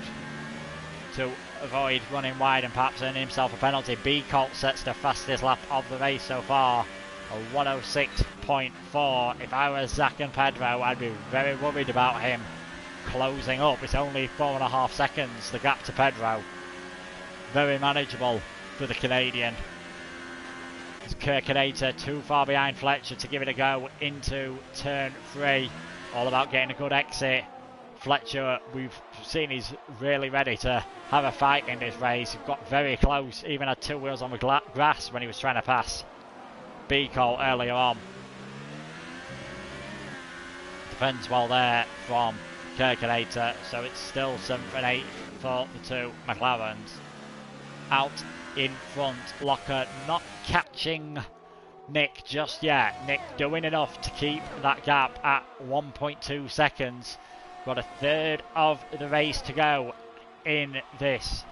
to avoid running wide and perhaps earning himself a penalty. B. Colt sets the fastest lap of the race so far. A 106.4. If I was Zach and Pedro, I'd be very worried about him closing up. It's only 4.5 seconds, the gap to Pedro. Very manageable for the Canadian. It's Kirkinator too far behind Fletcher to give it a go into turn 3. All about getting a good exit. Fletcher, we've seen he's really ready to have a fight in this race. He got very close, even had 2 wheels on the grass when he was trying to pass B. Colt earlier on. Defends well there from Kirkinator, so it's still 7th and 8th for the two McLarens. Out in front, Locker not catching Nick just yet. Nick doing enough to keep that gap at 1.2 seconds. Got a third of the race to go in this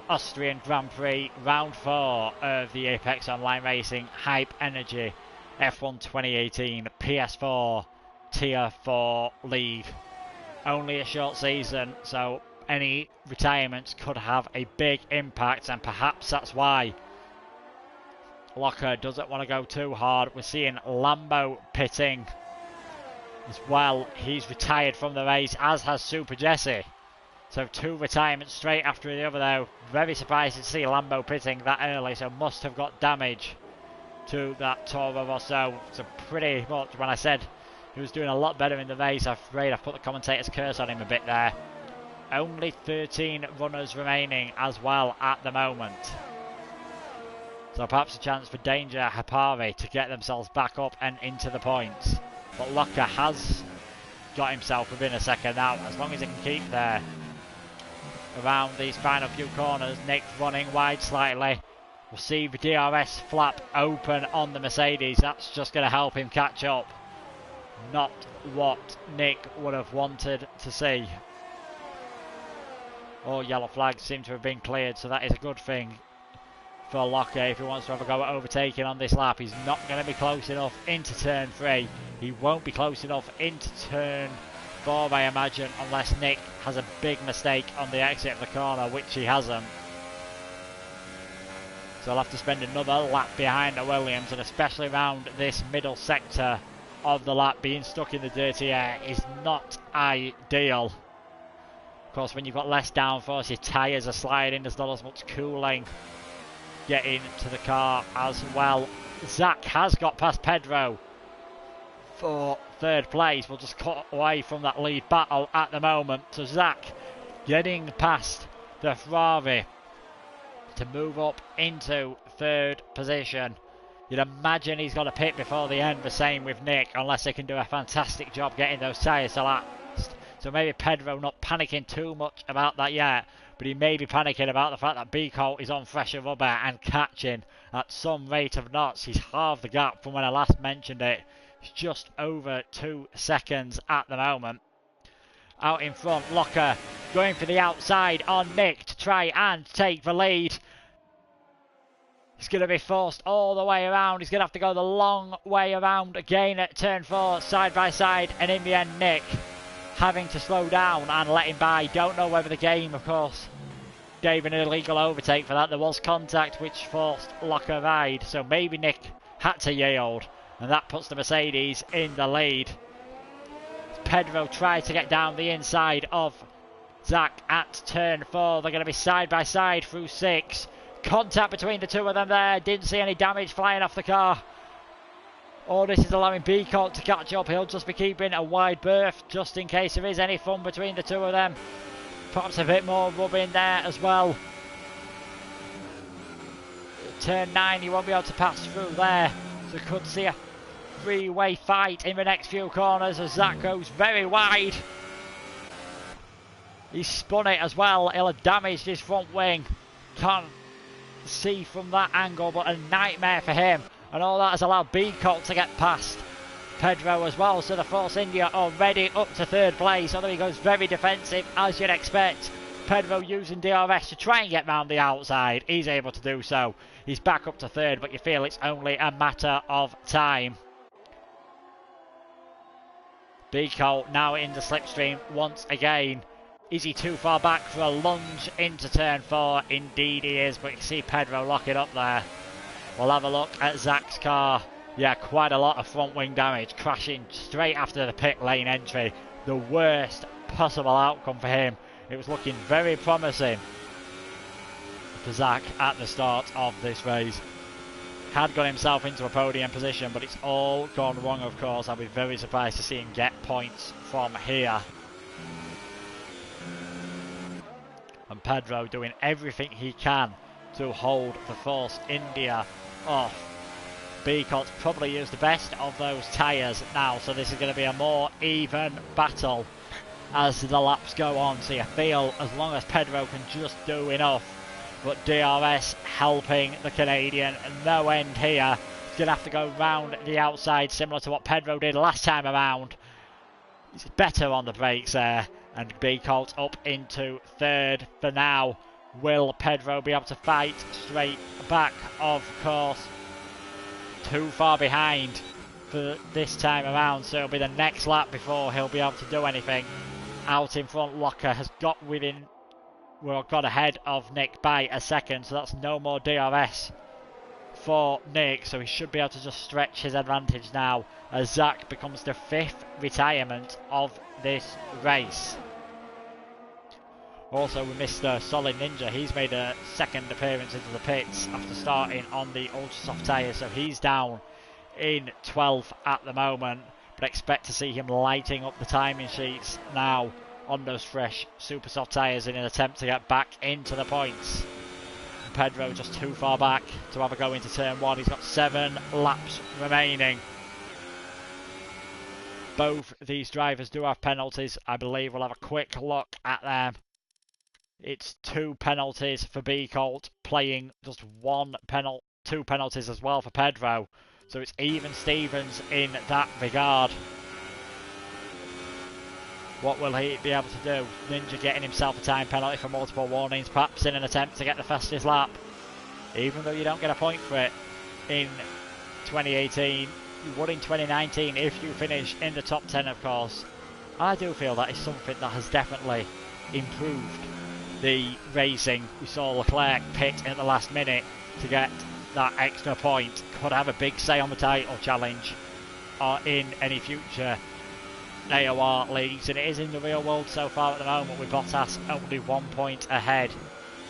Austrian Grand Prix, round 4 of the Apex Online Racing Hype Energy F1 2018 PS4 Tier 4 League. Only a short season, so any retirements could have a big impact, and perhaps that's why Locker doesn't want to go too hard. We're seeing Lambo pitting as well. He's retired from the race, as has Super Jesse. So 2 retirements straight after the other there. Very surprised to see Lambo pitting that early, so must have got damage to that Toro Rosso. So pretty much when I said he was doing a lot better in the race, I'm afraid I've put the commentator's curse on him a bit there. Only 13 runners remaining as well at the moment. So perhaps a chance for Danger Hapari to get themselves back up and into the points. But Locker has got himself within a second now, as long as he can keep there. Around these final few corners, Nick running wide slightly. We'll see the DRS flap open on the Mercedes. That's just going to help him catch up. Not what Nick would have wanted to see. All yellow flags seem to have been cleared, so that is a good thing for Locker if he wants to have a go at overtaking on this lap. He's not going to be close enough into turn 3. He won't be close enough into turn 4, I imagine, unless Nick has a big mistake on the exit of the corner, which he hasn't. So he'll have to spend another lap behind the Williams, and especially around this middle sector of the lap, being stuck in the dirty air is not ideal. Of course, when you've got less downforce, your tyres are sliding, there's not as much cooling getting to the car as well. Zach has got past Pedro for 3rd place. We'll just cut away from that lead battle at the moment. So Zach getting past the Ferrari to move up into 3rd position. You'd imagine he's got to pit before the end, the same with Nick, unless they can do a fantastic job getting those tyres to last. So maybe Pedro not panicking too much about that yet, but he may be panicking about the fact that B. Colt is on fresher rubber and catching at some rate of knots. He's halved the gap from when I last mentioned it. It's just over 2 seconds at the moment. Out in front, Locker going for the outside on Nick to try and take the lead. He's going to be forced all the way around. He's going to have to go the long way around again at turn 4, side by side, and in the end Nick having to slow down and let him by. Don't know whether the game, of course, gave an illegal overtake for that. There was contact which forced Locker ride, so maybe Nick had to yield, and that puts the Mercedes in the lead. Pedro tried to get down the inside of Zach at turn 4. They're going to be side by side through 6. Contact between the two of them there. Didn't see any damage flying off the car. All this is allowing B. Colt to catch up. He'll just be keeping a wide berth just in case there is any fun between the two of them. Perhaps a bit more rubbing there as well. turn 9, he won't be able to pass through there. So could see a three-way fight in the next few corners as that goes very wide. He spun it as well. He'll have damaged his front wing. Can't see from that angle, but a nightmare for him. And all that has allowed B-Colt to get past Pedro as well. So the Force India already up to third place. Although he goes very defensive, as you'd expect. Pedro using DRS to try and get round the outside. He's able to do so. He's back up to third, but you feel it's only a matter of time. B-Colt now in the slipstream once again. Is he too far back for a lunge into turn 4? Indeed he is, but you can see Pedro lock it up there. We'll have a look at Zach's car. Yeah, quite a lot of front wing damage, crashing straight after the pit lane entry. The worst possible outcome for him. It was looking very promising for Zach at the start of this race. Had got himself into a podium position, but it's all gone wrong, of course. I'll be very surprised to see him get points from here. And Pedro doing everything he can to hold the Force India off. B-Colt's probably used the best of those tyres now, so this is going to be a more even battle as the laps go on. So you feel as long as Pedro can just do enough, but DRS helping the Canadian, no end here. He's going to have to go round the outside, similar to what Pedro did last time around. He's better on the brakes there. And B-Colt up into third for now. Will Pedro be able to fight straight back? Of course. Too far behind for this time around. So it'll be the next lap before he'll be able to do anything. Out in front, Locker has got got ahead of Nick by a second. So that's no more DRS for Nick. So he should be able to just stretch his advantage now as Zach becomes the 5th retirement of this race. Also, we missed Solid Ninja. He's made a second appearance into the pits after starting on the ultra soft tyres, so he's down in 12th at the moment, but expect to see him lighting up the timing sheets now on those fresh super soft tyres in an attempt to get back into the points. And Pedro just too far back to have a go into turn 1. He's got 7 laps remaining. Both these drivers do have penalties. I believe we'll have a quick look at them. It's 2 penalties for B-Colt, playing just 2 penalties as well for Pedro. So it's even Stevens in that regard. What will he be able to do? Ninja getting himself a time penalty for multiple warnings, perhaps in an attempt to get the fastest lap. Even though you don't get a point for it in 2018, you would in 2019 if you finish in the top 10, of course. I do feel that is something that has definitely improved the racing. We saw Leclerc pit at the last minute to get that extra point. Could have a big say on the title challenge or in any future AOR leagues, and it is in the real world so far at the moment, with Bottas only 1 point ahead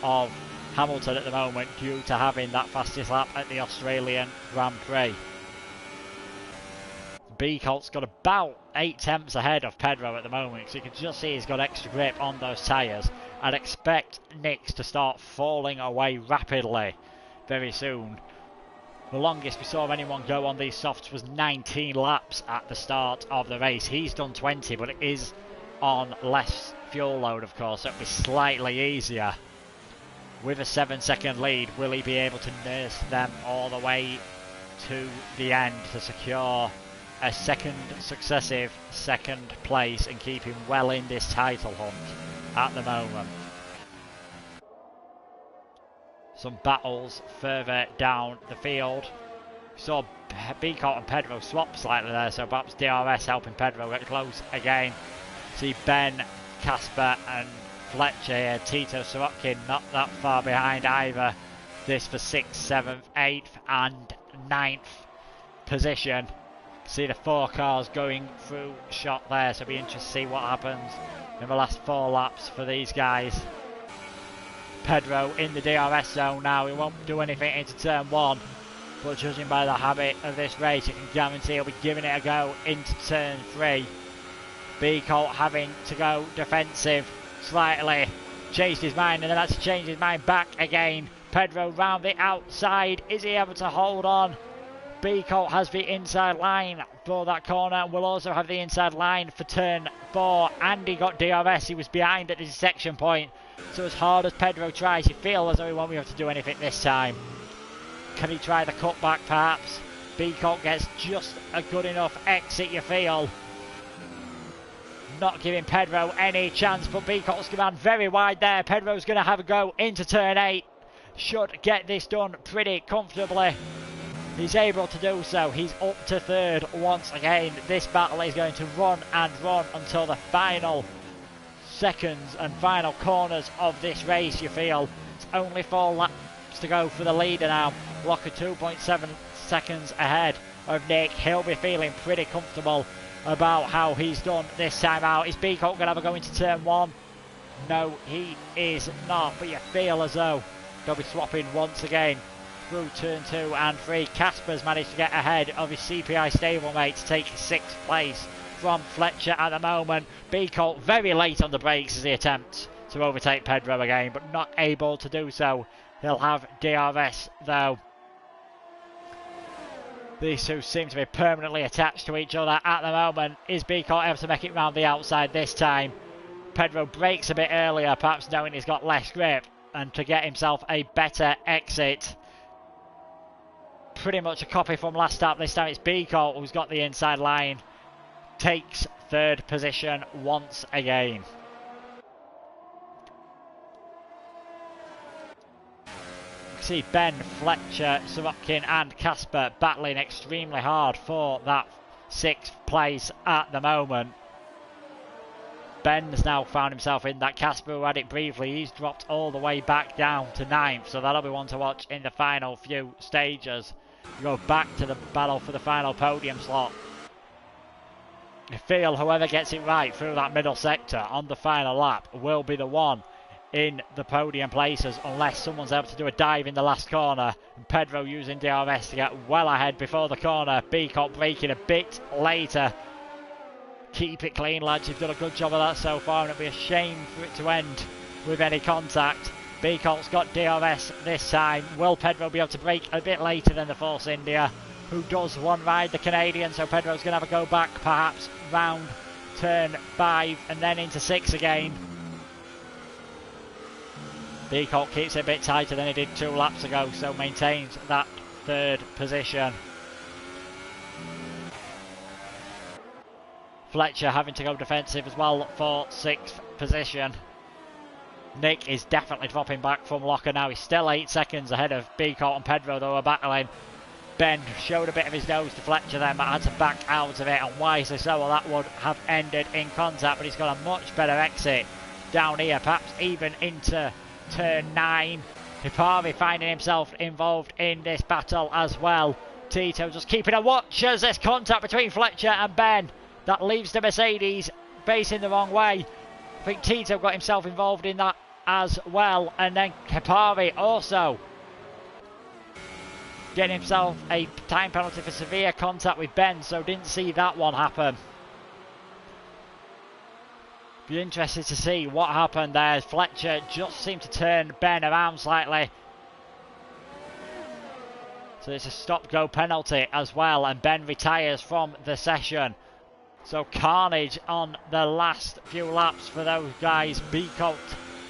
of Hamilton at the moment due to having that fastest lap at the Australian Grand Prix. B-Colt's got about 8 tenths ahead of Pedro at the moment, so you can just see he's got extra grip on those tyres. I'd expect Nick's to start falling away rapidly very soon. The longest we saw anyone go on these softs was 19 laps at the start of the race. He's done 20, but it is on less fuel load, of course, so it'll be slightly easier. With a 7-second lead, will he be able to nurse them all the way to the end to secure a successive second place and keep him well in this title hunt at the moment? Some battles further down the field. We saw B-Colt and Pedro swap slightly there, so perhaps DRS helping Pedro get close again. See Ben, Casper and Fletcher here. Tito Sorokin not that far behind either. This for 6th, 7th, 8th and 9th position. See the 4 cars going through shot there, so it'll be interesting to see what happens in the last 4 laps for these guys. Pedro in the DRS zone now. He won't do anything into turn 1, but judging by the habit of this race, you can guarantee he'll be giving it a go into turn 3. B-Colt having to go defensive slightly. Changed his mind and then had to change his mind back again. Pedro round the outside. Is he able to hold on? Beacolt has the inside line for that corner. Will also have the inside line for turn 4. Andy got DRS. He was behind at the section point. So as hard as Pedro tries, you feel as though he won't be able to do anything this time. Can he try the cutback perhaps? Beacolt gets just a good enough exit, you feel. Not giving Pedro any chance, but Beacolt's gone very wide there. Pedro's going to have a go into turn 8. Should get this done pretty comfortably. He's able to do so. He's up to 3rd once again. This battle is going to run and run until the final seconds and final corners of this race, you feel. It's only 4 laps to go for the leader now. Locker 2.7 seconds ahead of Nick. He'll be feeling pretty comfortable about how he's done this time out. Is Beacolt going to have a go into turn 1? No, he is not, but you feel as though they'll be swapping once again through turn 2 and 3. Casper's managed to get ahead of his CPI stablemate to take 6th place from Fletcher at the moment. Beacolt very late on the brakes as he attempts to overtake Pedro again, but not able to do so. He'll have DRS though. These two seem to be permanently attached to each other at the moment. Is Beacolt able to make it round the outside this time? Pedro brakes a bit earlier, perhaps knowing he's got less grip, and to get himself a better exit. Pretty much a copy from last lap. This time it's Beacolt who's got the inside line. Takes 3rd position once again. See Ben, Fletcher, Sorokin and Casper battling extremely hard for that 6th place at the moment. Ben's now found himself in that. Casper, who had it briefly, he's dropped all the way back down to 9th, so that'll be one to watch in the final few stages. We go back to the battle for the final podium slot. I feel whoever gets it right through that middle sector on the final lap will be the one in the podium places, unless someone's able to do a dive in the last corner. And Pedro using DRS to get well ahead before the corner. Beacolt braking a bit later. Keep it clean, lads. You've done a good job of that so far, and it'd be a shame for it to end with any contact. Beacolt's got DRS this time. Will Pedro be able to brake a bit later than the Force India, who does one ride the Canadian? So Pedro's going to have a go back, perhaps round turn 5 and then into 6 again. Beacolt keeps it a bit tighter than he did 2 laps ago, so maintains that 3rd position. Fletcher having to go defensive as well for 6th position. Nick is definitely dropping back from locker now. He's still 8 seconds ahead of Beacolt and Pedro, though, are battling. Ben showed a bit of his nose to Fletcher then, but had to back out of it, and wisely so. Well, that would have ended in contact, but he's got a much better exit down here, perhaps even into turn 9. Hipari finding himself involved in this battle as well. Tito just keeping a watch as there's contact between Fletcher and Ben. That leaves the Mercedes facing the wrong way. I think Tito got himself involved in that as well, and then Hipari also getting himself a time penalty for severe contact with Ben, so didn't see that one happen. Be interested to see what happened there. Fletcher just seemed to turn Ben around slightly, so it's a stop-go penalty as well, and Ben retires from the session. So carnage on the last few laps for those guys. Beacolt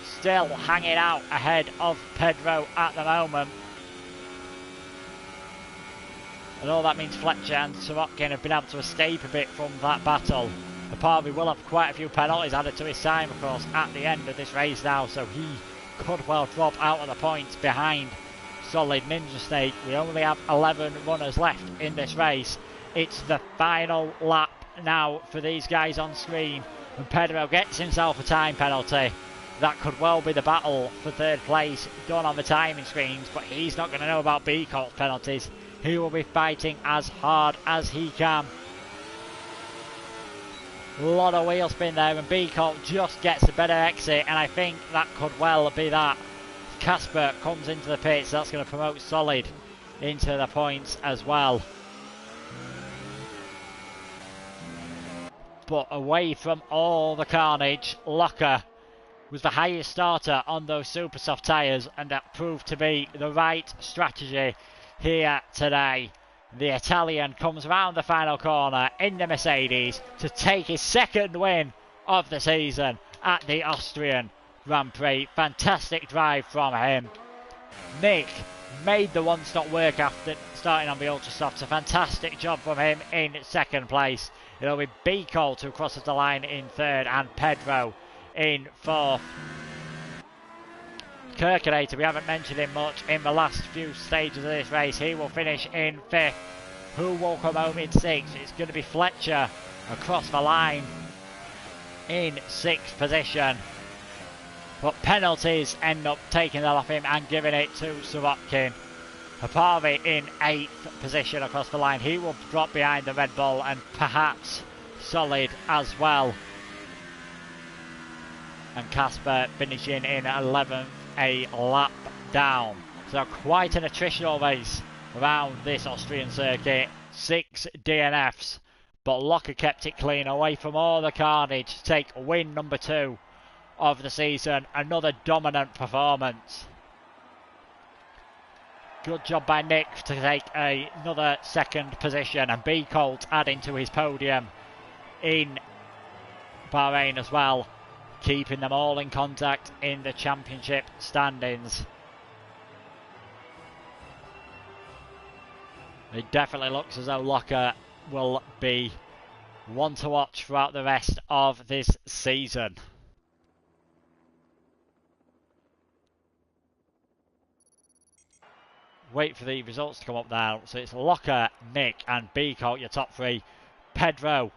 still hanging out ahead of Pedro at the moment. And all that means Fletcher and Sorokin have been able to escape a bit from that battle. Hipari will have quite a few penalties added to his time, of course, at the end of this race now, so he could well drop out of the points behind Solid Ninja Snake. We only have 11 runners left in this race. It's the final lap now for these guys on screen, and Pedro gets himself a time penalty. That could well be the battle for 3rd place done on the timing screens, but he's not going to know about Beacolt's penalties. He will be fighting as hard as he can. A lot of wheel spin there, and Beacolt just gets a better exit, and I think that could well be that. Casper comes into the pits. That's going to promote Solid into the points as well. But away from all the carnage, Locker was the highest starter on those super soft tyres, and that proved to be the right strategy here today. The Italian comes around the final corner in the Mercedes to take his second win of the season at the Austrian Grand Prix. Fantastic drive from him. Nick made the one-stop work after starting on the ultra softs. A fantastic job from him in second place. It'll be B. Colt who crosses the line in third, and Pedro in fourth. Kirkinator, we haven't mentioned him much in the last few stages of this race. He will finish in fifth. Who will come home in sixth? It's going to be Fletcher across the line in sixth position. But penalties end up taking that off him and giving it to Sorokin. Hapari in 8th position across the line. He will drop behind the Red Bull and perhaps Solid as well. And Casper finishing in 11th, a lap down. So quite an attritional race around this Austrian circuit. 6 DNFs, but Locker kept it clean away from all the carnage to take win number 2 of the season. Another dominant performance. Good job by Nick to take another second position, and B. Colt adding to his podium in Bahrain as well, keeping them all in contact in the championship standings. It definitely looks as though Locker will be one to watch throughout the rest of this season. Wait for the results to come up now. So it's Locker, Nick and B. Colt, your top 3. Pedro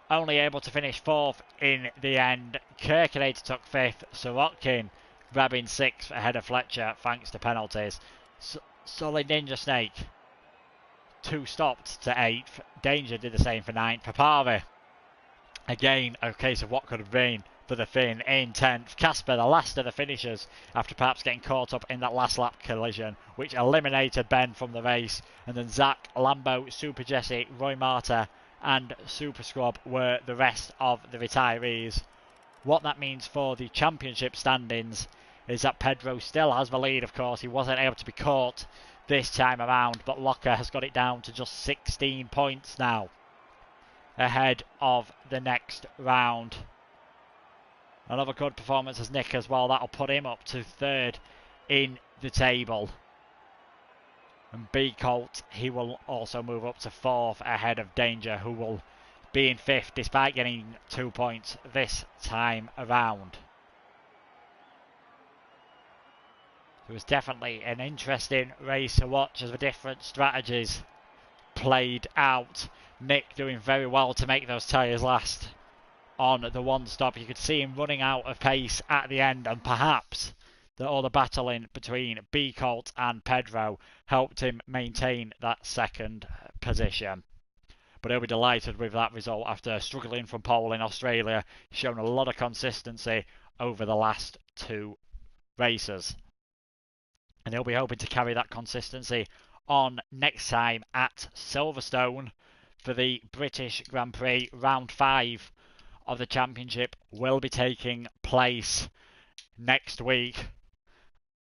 only able to finish 4th in the end. Kirkinator took 5th. Sorokin grabbing 6th ahead of Fletcher thanks to penalties. Solid Ninja Snake 2 stopped to 8th. Danger did the same for 9th. Hapari, again a case of what could have been for the Finn, in 10th. Casper, the last of the finishers, after perhaps getting caught up in that last lap collision, which eliminated Ben from the race. And then Zach, Lambo, Super Jesse, Roy Marta and Super Scrub were the rest of the retirees. What that means for the championship standings is that Pedro still has the lead, of course. He wasn't able to be caught this time around, but Locker has got it down to just 16 points now, ahead of the next round. Another good performance as Nick as well. That'll put him up to 3rd in the table. And B. Colt, he will also move up to 4th ahead of Danger, who will be in 5th despite getting 2 points this time around. It was definitely an interesting race to watch as the different strategies played out. Nick doing very well to make those tyres last on the one stop. You could see him running out of pace at the end, and perhaps all the battling between B. Colt and Pedro helped him maintain that second position. But he'll be delighted with that result after struggling from pole in Australia. He's shown a lot of consistency over the last 2 races, and he'll be hoping to carry that consistency on next time at Silverstone for the British Grand Prix. Round 5 of the championship will be taking place next week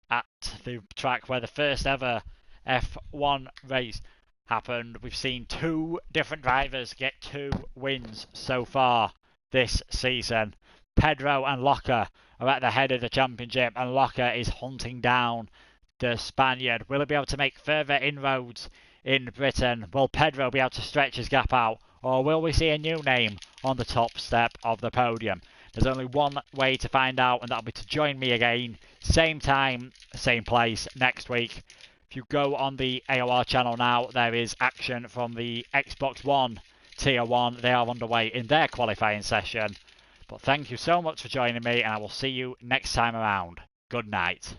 at the track where the first ever F1 race happened. We've seen 2 different drivers get 2 wins so far this season. Pedro and Locker are at the head of the championship, and Locker is hunting down the Spaniard. Will he be able to make further inroads in Britain? Will Pedro be able to stretch his gap out, or will we see a new name on the top step of the podium? There's only one way to find out, and that'll be to join me again, same time, same place, next week. If you go on the AOR channel now, there is action from the Xbox One Tier 1. They are underway in their qualifying session. But thank you so much for joining me, and I will see you next time around. Good night.